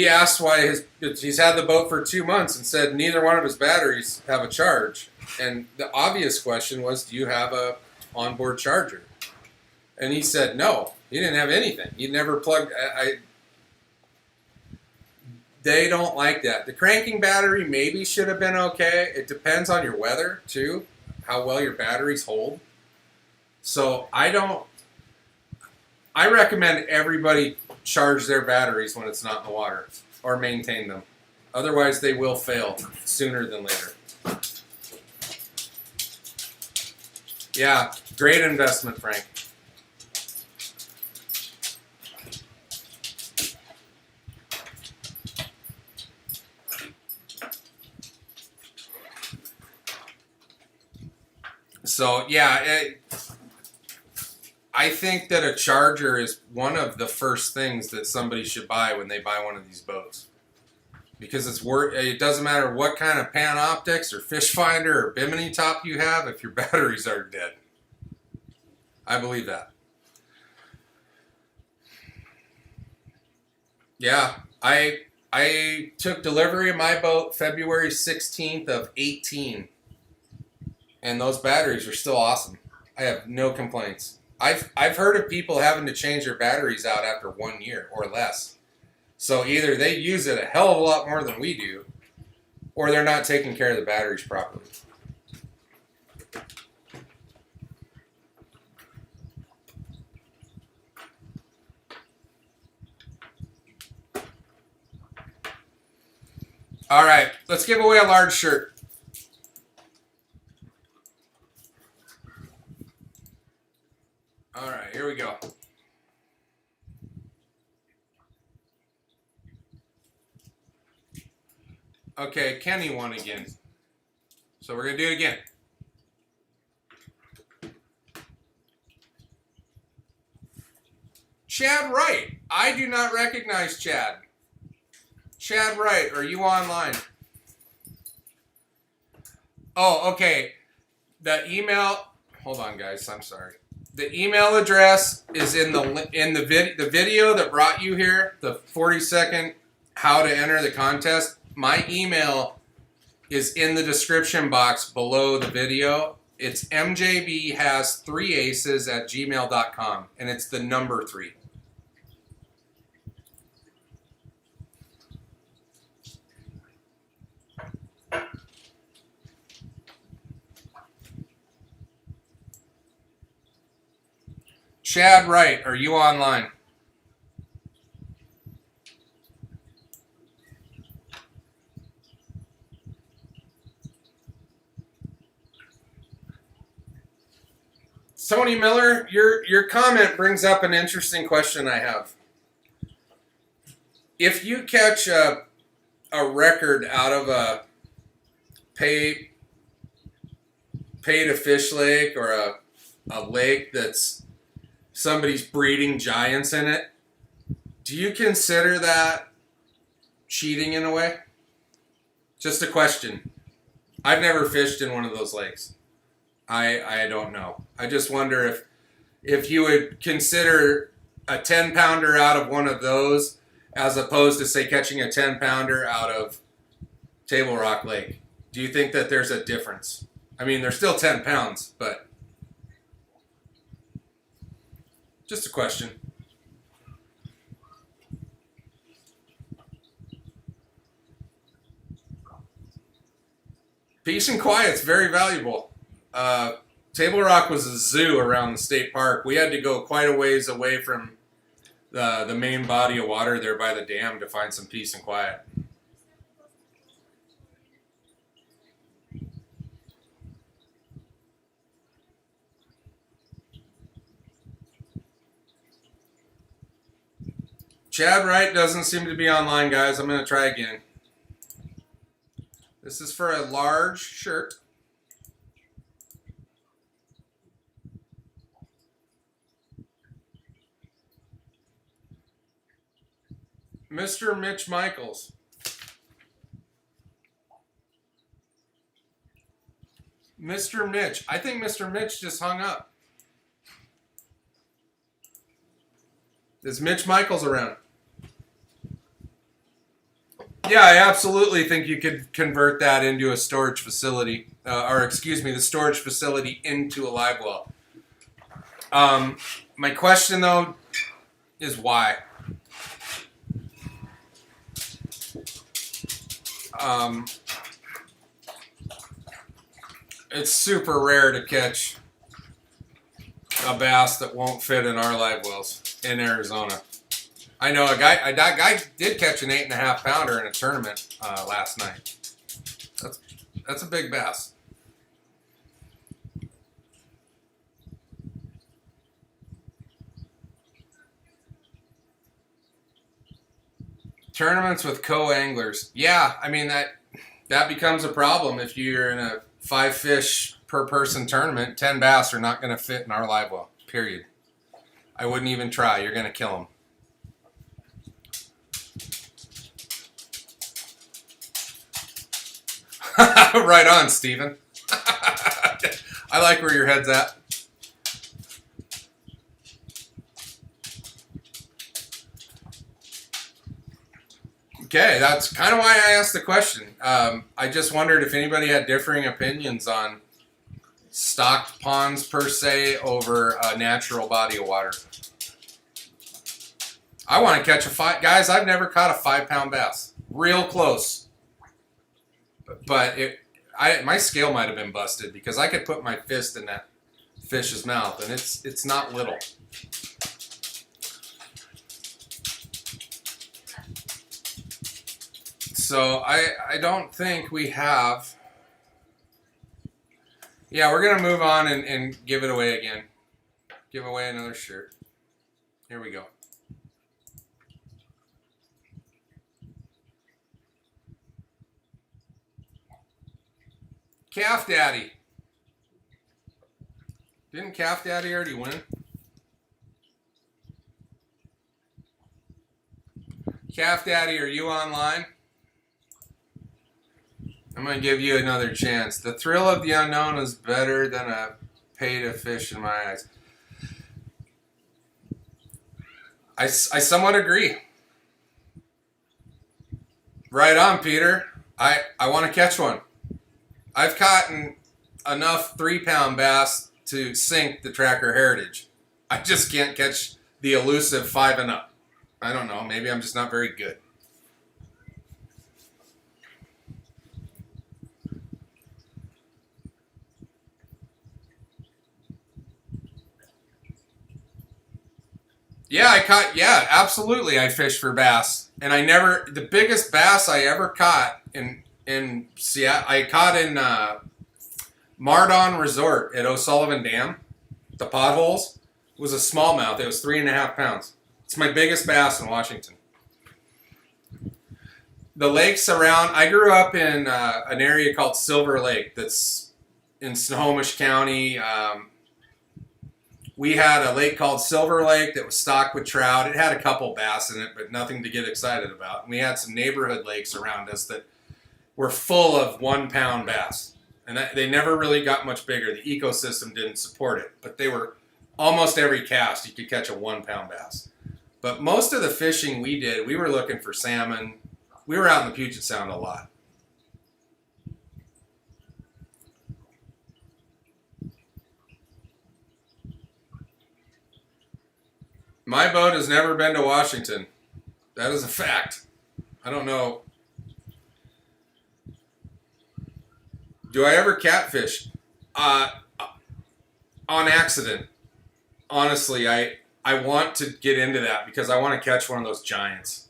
asked why he's had the boat for 2 months and said neither one of his batteries have a charge. And the obvious question was, do you have a onboard charger? And he said no, he didn't have anything. He never plugged. They don't like that. The cranking battery maybe should have been okay. It depends on your weather too, how well your batteries hold. So I recommend everybody charge their batteries when it's not in the water or maintain them. Otherwise they will fail sooner than later. Yeah, great investment, Frank. So yeah, I think that a charger is one of the first things that somebody should buy when they buy one of these boats, because it doesn't matter what kind of Panoptics or fish finder or Bimini top you have if your batteries are dead. I believe that. Yeah, I took delivery of my boat February 16th of 18. And those batteries are still awesome. I have no complaints. I've heard of people having to change their batteries out after 1 year or less. So either they use it a hell of a lot more than we do, or they're not taking care of the batteries properly. All right, let's give away a large shirt. All right, here we go. Okay, Kenny won again. So we're going to do it again. Chad Wright. I do not recognize Chad. Chad Wright, are you online? Oh, okay. The email, hold on guys, I'm sorry. The email address is in the video that brought you here, the 40-second how to enter the contest. My email is in the description box below the video. It's mjbhas3aces@gmail.com, and it's the number 3. Chad Wright, are you online? Tony Miller, your comment brings up an interesting question I have. If you catch a record out of a pay to fish lake or a lake that's somebody's breeding giants in it, do you consider that cheating in a way? Just a question. I've never fished in one of those lakes. I don't know. I just wonder if you would consider a 10-pounder out of one of those as opposed to, say, catching a 10-pounder out of Table Rock Lake. Do you think that there's a difference? I mean, they're still 10 pounds, but just a question. Peace and quiet's very valuable. Table Rock was a zoo around the state park. We had to go quite a ways away from the main body of water there by the dam to find some peace and quiet. Chad Wright doesn't seem to be online, guys. I'm going to try again. This is for a large shirt. Mr. Mitch Michaels. Mr. Mitch. I think Mr. Mitch just hung up. Is Mitch Michaels around? Yeah, I absolutely think you could convert that into a storage facility. The storage facility into a live well. My question, though, is why? It's super rare to catch a bass that won't fit in our live wells in Arizona. I know that guy did catch an 8.5 pounder in a tournament last night. That's a big bass. Tournaments with co-anglers. Yeah, I mean that becomes a problem if you're in a 5 fish per person tournament. 10 bass are not going to fit in our live well. Period. I wouldn't even try. You're going to kill them. Right on, Steven. I like where your head's at. Okay, that's kind of why I asked the question. I just wondered if anybody had differing opinions on stocked ponds per se over a natural body of water. I want to catch a 5. Guys, I've never caught a 5-pound bass. Real close. But my scale might have been busted because I could put my fist in that fish's mouth, and it's not little. So I don't think we have. Yeah, we're gonna move on and give it away again. Give away another shirt. Here we go. Calf Daddy. Didn't Calf Daddy already win? Calf Daddy, are you online? I'm going to give you another chance. The thrill of the unknown is better than a pay to fish in my eyes. I somewhat agree. Right on, Peter. I want to catch one. I've caught enough 3-pound bass to sink the Tracker Heritage. I just can't catch the elusive 5 and up. I don't know. Maybe I'm just not very good. Yeah, absolutely. I fish for bass. And the biggest bass I ever caught in Seattle, I caught in Mardon Resort at O'Sullivan Dam. the potholes, was a smallmouth. It was 3.5 pounds. It's my biggest bass in Washington. The lakes around, I grew up in an area called Silver Lake that's in Snohomish County. We had a lake called Silver Lake that was stocked with trout. It had a couple bass in it, but nothing to get excited about. And we had some neighborhood lakes around us that were full of 1 pound bass. And they never really got much bigger. The ecosystem didn't support it. But they were almost every cast, you could catch a 1 pound bass. But most of the fishing we did, we were looking for salmon. We were out in the Puget Sound a lot. My boat has never been to Washington. That is a fact. I don't know. Do I ever catfish? On accident. Honestly, I want to get into that because I want to catch one of those giants.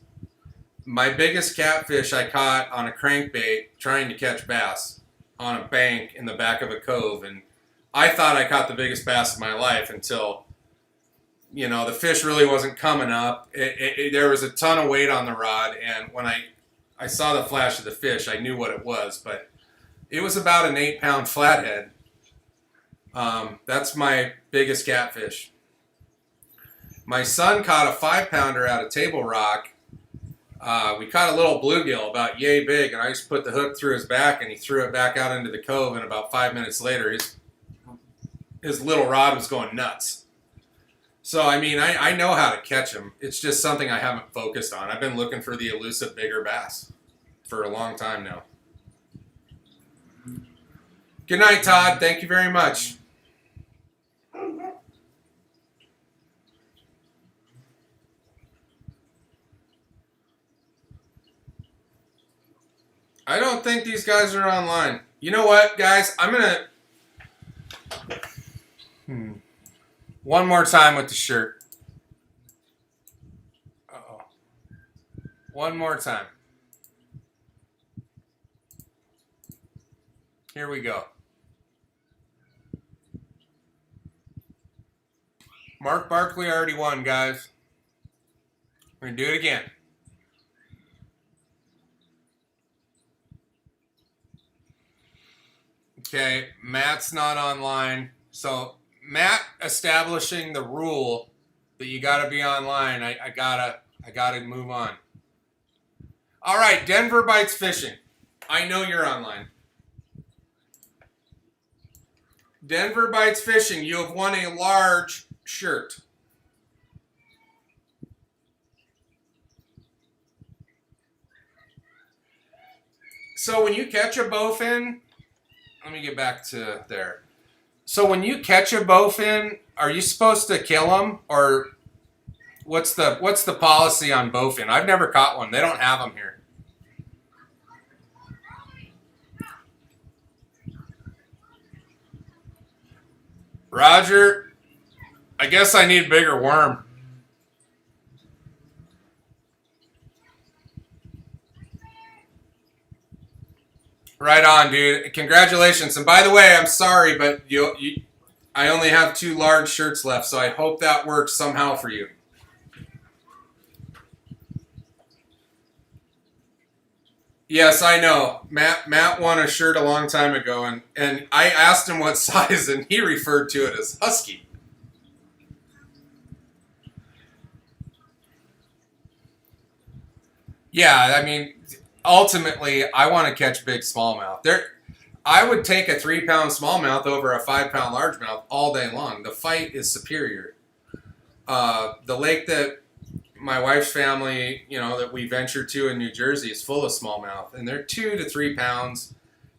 My biggest catfish I caught on a crankbait trying to catch bass on a bank in the back of a cove. And I thought I caught the biggest bass of my life until, you know, the fish really wasn't coming up. There was a ton of weight on the rod. And when I saw the flash of the fish, I knew what it was. But it was about an 8 pound flathead. That's my biggest catfish. My son caught a 5 pounder out of Table Rock. We caught a little bluegill about yay big, and I just put the hook through his back, and he threw it back out into the cove, and about 5 minutes later, his little rod was going nuts. So, I mean, I know how to catch them. It's just something I haven't focused on. I've been looking for the elusive bigger bass for a long time now. Good night, Todd. Thank you very much. I don't think these guys are online. You know what, guys? I'm going to... One more time with the shirt. Uh-oh. One more time. Here we go. Mark Barkley already won, guys. We're going to do it again. Okay, Matt's not online. So Matt establishing the rule that you got to be online. I gotta move on. All right, Denver Bites Fishing. I know you're online. Denver Bites Fishing. You have won a large shirt. So when you catch a bowfin, let me get back to there. So when you catch a bowfin, are you supposed to kill them, or what's the policy on bowfin? I've never caught one. They don't have them here. Roger, I guess I need a bigger worm. Right on, dude. Congratulations. And by the way, I'm sorry, but I only have 2 large shirts left, so I hope that works somehow for you. Yes, I know. Matt won a shirt a long time ago, and I asked him what size, and he referred to it as husky. Yeah, I mean, ultimately, I want to catch big smallmouth. I would take a 3 pound smallmouth over a 5 pound largemouth all day long. The fight is superior. The lake that my wife's family, that we venture to in New Jersey is full of smallmouth, and they're 2 to 3 pounds.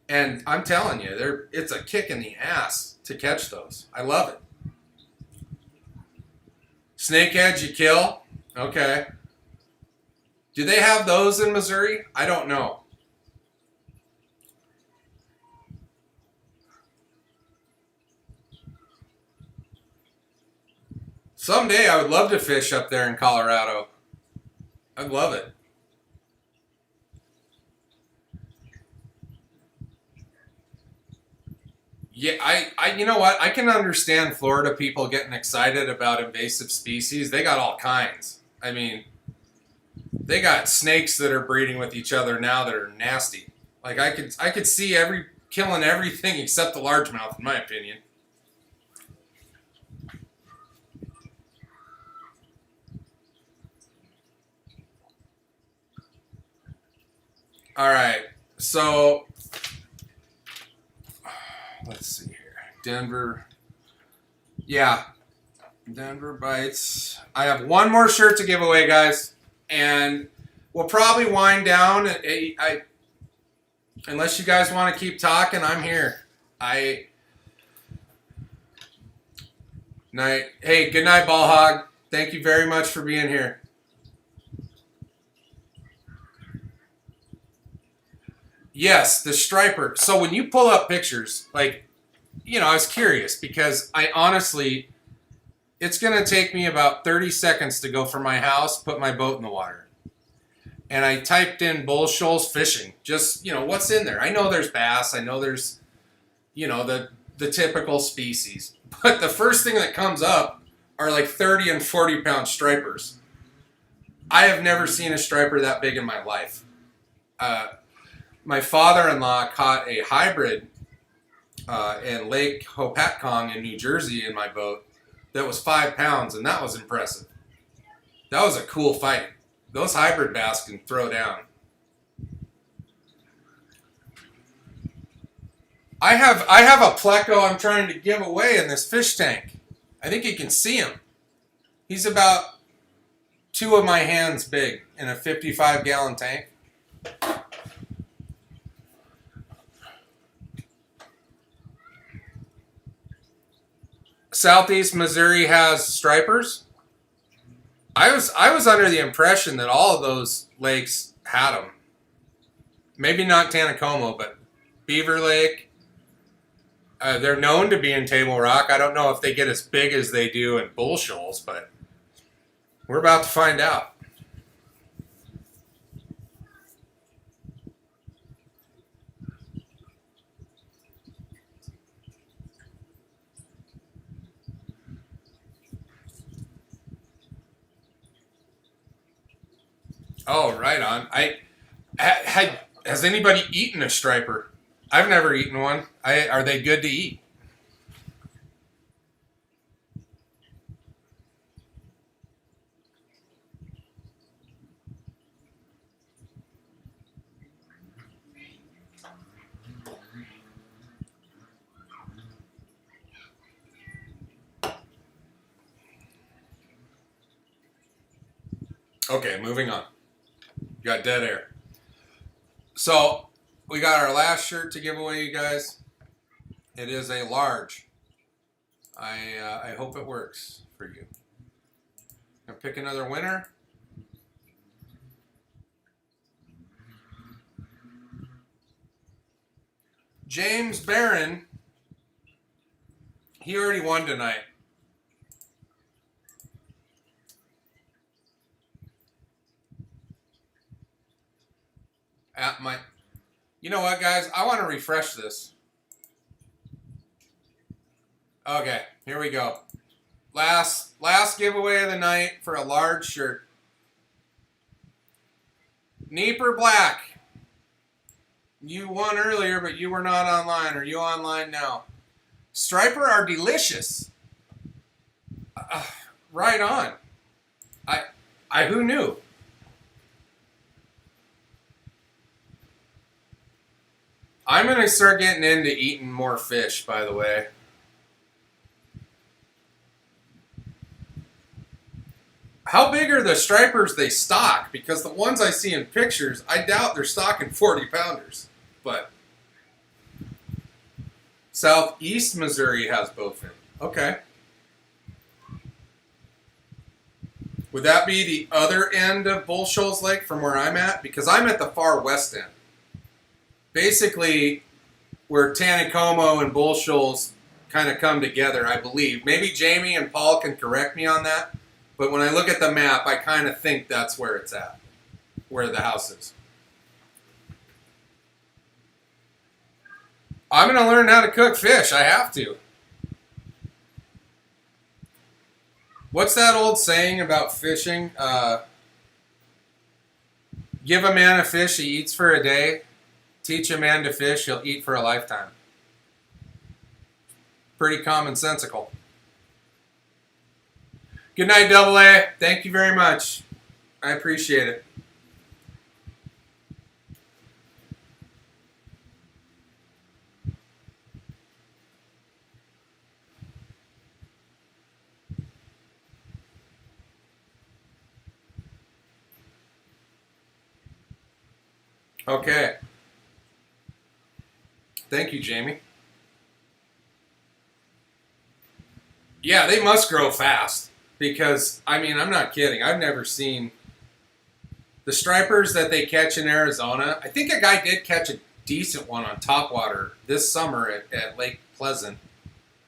And I'm telling you, it's a kick in the ass to catch those. I love it. Snakeheads you kill? Okay. Do they have those in Missouri? I don't know. Someday I would love to fish up there in Colorado. I'd love it. Yeah, you know what? I can understand Florida people getting excited about invasive species. They got all kinds. I mean, they got snakes that are breeding with each other now that are nasty. Like I could see killing everything except the largemouth, in my opinion. All right, so let's see here. Denver. Yeah, Denver bites. I have one more shirt to give away, guys, and we'll probably wind down. Unless you guys want to keep talking, I'm here. Night. Hey, good night, Ball Hog. Thank you very much for being here. Yes, the striper. So when you pull up pictures, like, I was curious because I honestly, it's going to take me about 30 seconds to go from my house, put my boat in the water. And I typed in bull shoals fishing. Just, what's in there? I know there's bass. I know there's, the typical species. But the first thing that comes up are like 30 and 40 pound stripers. I have never seen a striper that big in my life. My father-in-law caught a hybrid in Lake Hopatcong in New Jersey in my boat that was 5 pounds, and that was impressive. That was a cool fight. Those hybrid bass can throw down. I have a pleco I'm trying to give away in this fish tank. I think you can see him. He's about 2 of my hands big in a 55-gallon tank. Southeast Missouri has stripers. I was under the impression that all of those lakes had them. Maybe not Tanacomo, but Beaver Lake. They're known to be in Table Rock. I don't know if they get as big as they do in bull shoals, but we're about to find out. Oh, right on. Has anybody eaten a striper? I've never eaten one. Are they good to eat? Okay, moving on. Got dead air. So, we got our last shirt to give away, you guys. It is a large. I hope it works for you. Gonna pick another winner. James Barron. He already won tonight. You know what, guys? I want to refresh this. Okay, here we go. Last giveaway of the night for a large shirt. Neeper Black. You won earlier, but you were not online. Are you online now? Striper are delicious. Right on. Who knew? I'm going to start getting into eating more fish, by the way. How big are the stripers they stock? Because the ones I see in pictures, I doubt they're stocking 40-pounders. But Southeast Missouri has bowfin. Okay. Would that be the other end of Bull Shoals Lake from where I'm at? Because I'm at the far west end. Basically, where Tanacomo and Bull Shoals kind of come together, I believe. Maybe Jamie and Paul can correct me on that. But when I look at the map, I kind of think that's where it's at, where the house is. I'm going to learn how to cook fish. I have to. What's that old saying about fishing? Give a man a fish, he eats for a day. Teach a man to fish, he'll eat for a lifetime. Pretty commonsensical. Good night, Double A. Thank you very much. I appreciate it. Okay. Thank you, Jamie. Yeah, they must grow fast because, I mean, I'm not kidding. I've never seen the stripers that they catch in Arizona. I think a guy did catch a decent one on topwater this summer at Lake Pleasant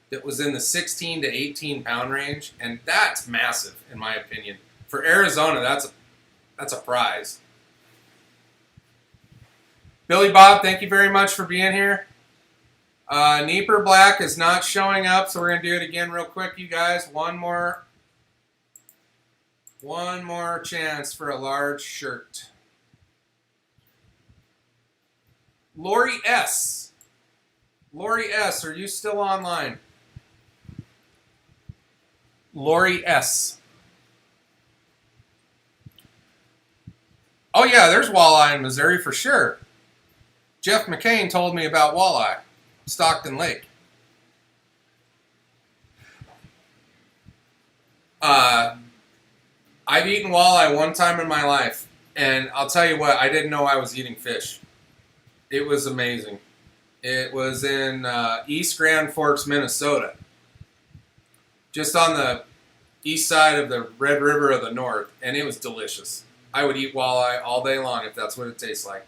that was in the 16 to 18 pound range, and that's massive in my opinion. For Arizona, that's a prize. Billy Bob, thank you very much for being here. Neeper Black is not showing up, so we're going to do it again real quick, you guys. One more chance for a large shirt. Lori S. Lori S, are you still online? Lori S. Oh yeah, there's walleye in Missouri for sure. Jeff McCain told me about walleye, Stockton Lake. I've eaten walleye one time in my life, and I'll tell you what, I didn't know I was eating fish. It was amazing. It was in East Grand Forks, Minnesota, just on the east side of the Red River of the North, and it was delicious. I would eat walleye all day long if that's what it tastes like.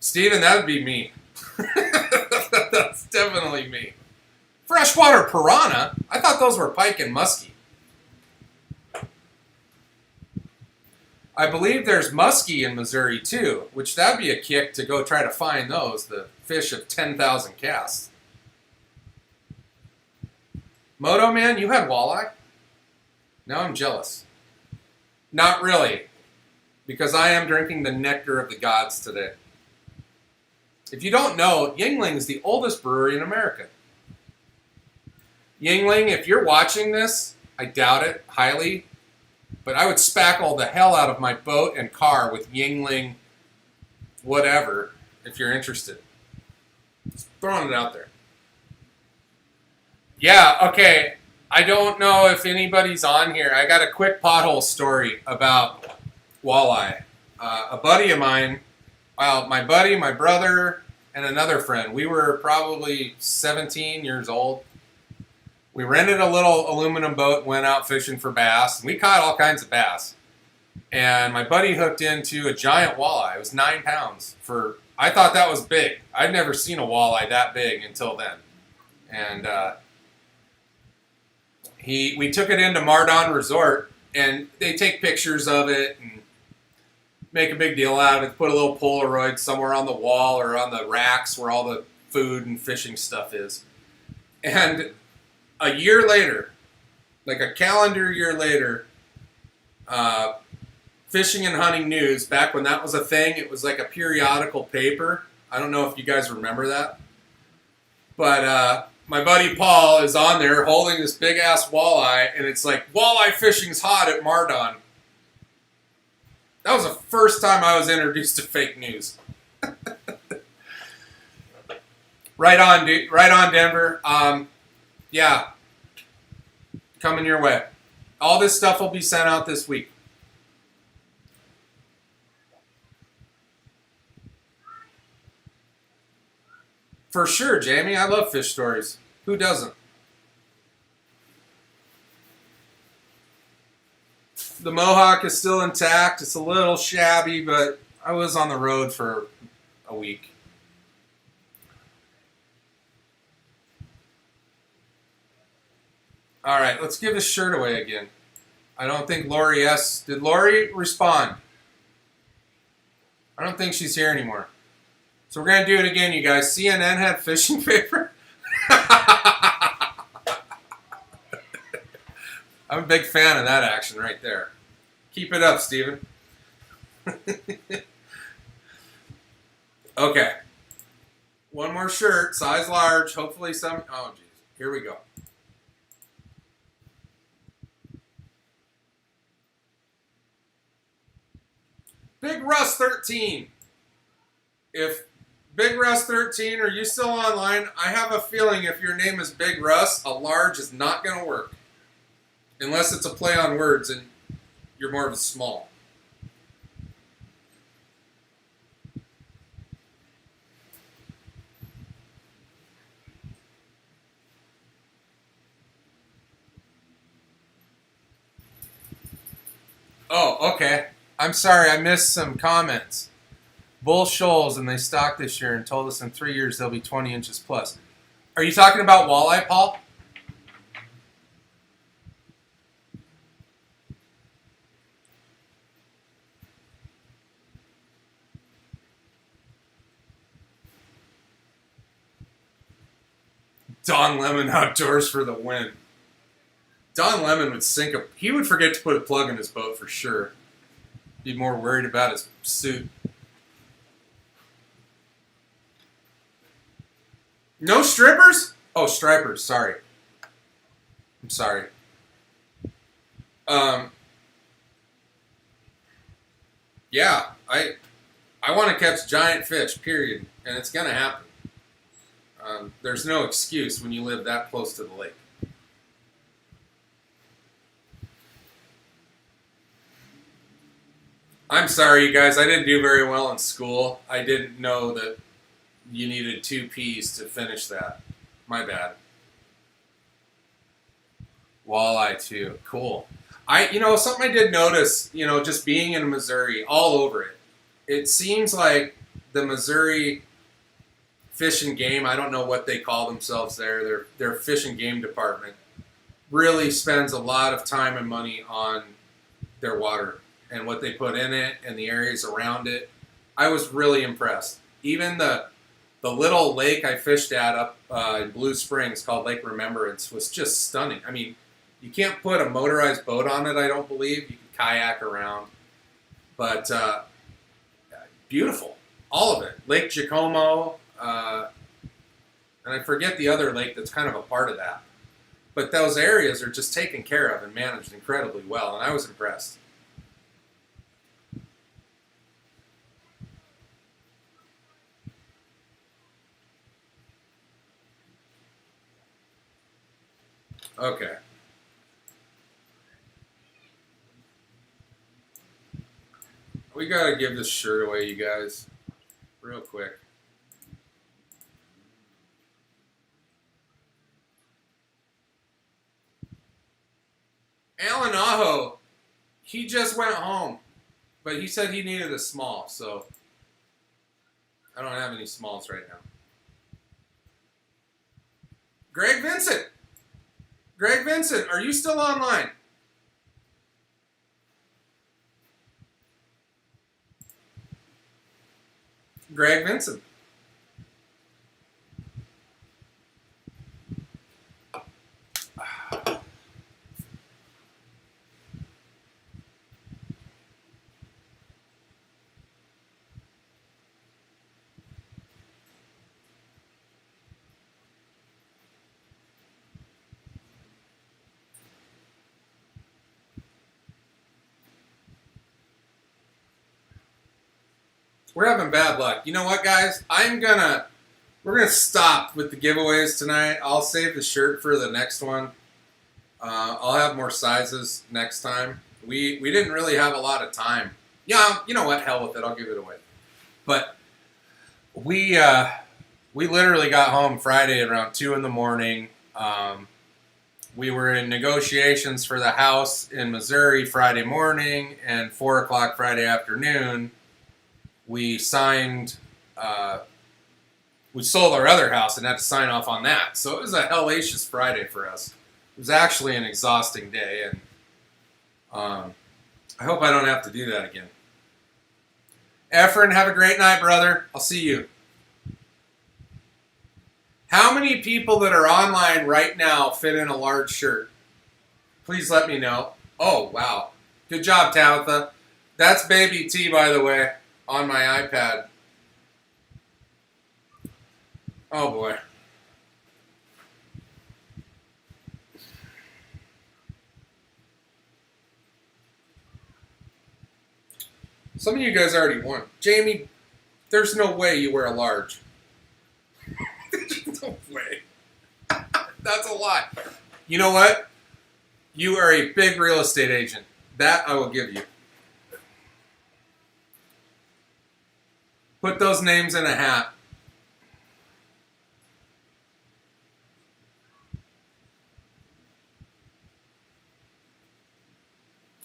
Steven, that would be me. That's definitely me. Freshwater piranha? I thought those were pike and muskie. I believe there's muskie in Missouri too, which that'd be a kick to go try to find those, the fish of 10,000 casts. Moto Man, you had walleye? Now I'm jealous. Not really, because I am drinking the nectar of the gods today. If you don't know, Yuengling is the oldest brewery in America. Yuengling, if you're watching this, I doubt it highly, but I would spackle the hell out of my boat and car with Yuengling whatever, if you're interested. Just throwing it out there. Yeah, okay. I don't know if anybody's on here. I got a quick pothole story about walleye. A buddy of mine, well, my buddy, my brother, and another friend, we were probably 17 years old. We rented a little aluminum boat and went out fishing for bass. We caught all kinds of bass. And my buddy hooked into a giant walleye. It was 9 pounds. I thought that was big. I'd never seen a walleye that big until then. And we took it into Mardon Resort, and they take pictures of it and make a big deal out of it, put a little Polaroid somewhere on the wall or on the racks where all the food and fishing stuff is. And a year later, like a calendar year later, Fishing and Hunting News, back when that was a thing, it was like a periodical paper. I don't know if you guys remember that. But my buddy Paul is on there holding this big-ass walleye, and it's like, walleye fishing's hot at Mardon. That was the first time I was introduced to fake news. Right on, dude. Right on, Denver. Yeah. Coming your way. All this stuff will be sent out this week. For sure, Jamie. I love fish stories. Who doesn't? The Mohawk is still intact. It's a little shabby, but I was on the road for a week. All right, let's give this shirt away again. I don't think Lori S. Did Lori respond? I don't think she's here anymore. So we're going to do it again, you guys. CNN had fishing paper. I'm a big fan of that action right there. Keep it up, Steven. Okay. One more shirt, size large. Hopefully some... Oh, geez. Here we go. Big Russ 13. If Big Russ 13, are you still online? I have a feeling if your name is Big Russ, a large is not going to work. Unless it's a play on words and you're more of a small. Oh, okay. I'm sorry, I missed some comments. Bull shoals, and they stocked this year and told us in 3 years they'll be 20 inches plus. Are you talking about walleye, Paul? Don Lemon outdoors for the win. Don Lemon would sink a... He would forget to put a plug in his boat for sure. Be more worried about his suit. No strippers? Oh, stripers. Sorry. I'm sorry. Yeah, I want to catch giant fish, period. And it's going to happen. There's no excuse when you live that close to the lake. I'm sorry, you guys. I didn't do very well in school. I didn't know that you needed 2 P's to finish that. My bad. Walleye, too. Cool. Something I did notice, just being in Missouri, all over it. It seems like the Missouri Fish and Game, I don't know what they call themselves there, their Fish and Game department, really spends a lot of time and money on their water and what they put in it and the areas around it. I was really impressed. Even the little lake I fished at up in Blue Springs called Lake Remembrance was just stunning. I mean, you can't put a motorized boat on it, I don't believe. You can kayak around. But beautiful. All of it. Lake Giacomo. And I forget the other lake that's kind of a part of that. But those areas are just taken care of and managed incredibly well, and I was impressed. Okay. We gotta give this shirt away, you guys. Real quick. Alan Aho, he just went home, but he said he needed a small, so I don't have any smalls right now. Greg Vincent, are you still online? Greg Vincent. We're having bad luck. You know what, guys? We're gonna stop with the giveaways tonight. I'll save the shirt for the next one. I'll have more sizes next time. We didn't really have a lot of time. Yeah, you know what? Hell with it. I'll give it away. But we literally got home Friday around 2 in the morning. We were in negotiations for the house in Missouri Friday morning, and 4 o'clock Friday afternoon, we signed. We sold our other house and had to sign off on that. So it was a hellacious Friday for us. It was actually an exhausting day, and I hope I don't have to do that again. Efren, have a great night, brother. I'll see you. How many people that are online right now fit in a large shirt? Please let me know. Oh, wow. Good job, Tabitha. That's Baby T, by the way, on my iPad. Oh, boy. Some of you guys already won. Jamie, there's no way you wear a large. There's no way. That's a lie. You know what? You are a big real estate agent. That I will give you. Put those names in a hat.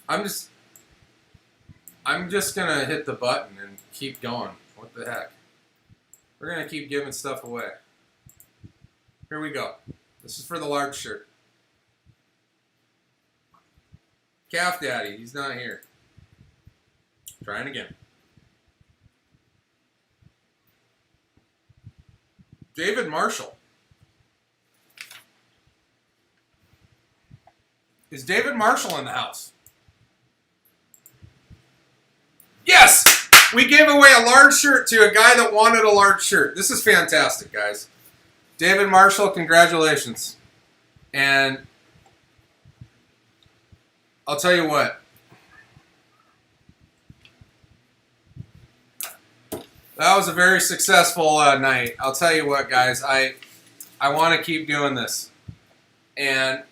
I'm just gonna hit the button and keep going. What the heck? We're gonna keep giving stuff away. Here we go. This is for the large shirt. Calf Daddy, he's not here. Trying again. David Marshall. Is David Marshall in the house? Yes! We gave away a large shirt to a guy that wanted a large shirt. This is fantastic, guys. David Marshall, congratulations. And I'll tell you what. That was a very successful night. I'll tell you what, guys. I want to keep doing this. And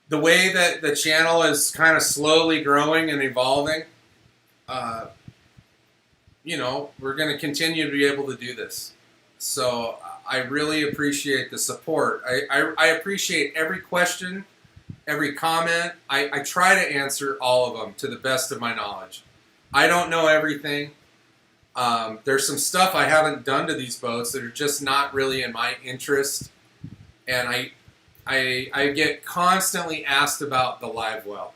the way that the channel is kind of slowly growing and evolving, you know, we're going to continue to be able to do this. So I really appreciate the support. I appreciate every question, every comment. I try to answer all of them to the best of my knowledge. I don't know everything. There's some stuff I haven't done to these boats that are just not really in my interest. And I get constantly asked about the live well.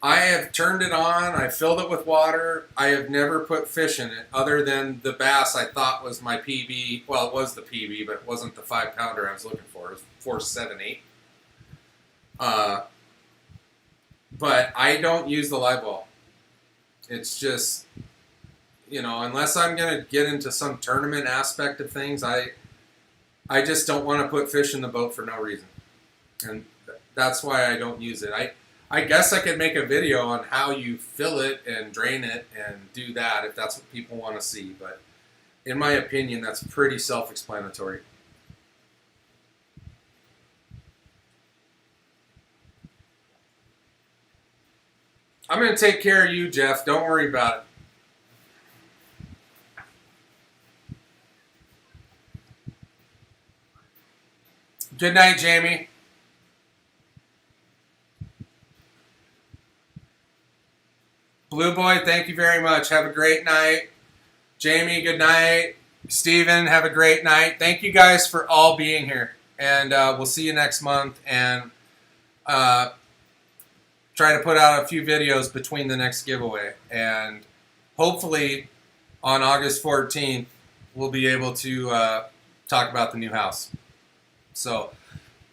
I have turned it on, I filled it with water, I have never put fish in it other than the bass I thought was my PB. Well, it was the PB, but it wasn't the 5-pounder I was looking for. It was 478. But I don't use the live well. It's just, you know, unless I'm going to get into some tournament aspect of things, I just don't want to put fish in the boat for no reason. And that's why I don't use it. I guess I could make a video on how you fill it and drain it and do that if that's what people want to see. But in my opinion, that's pretty self-explanatory. I'm going to take care of you, Jeff. Don't worry about it. Good night, Jamie. Blue Boy, thank you very much. Have a great night. Jamie, good night. Steven, have a great night. Thank you guys for all being here. And we'll see you next month. And try to put out a few videos between the next giveaway. And hopefully on August 14th, we'll be able to talk about the new house. So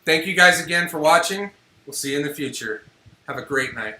thank you guys again for watching. We'll see you in the future. Have a great night.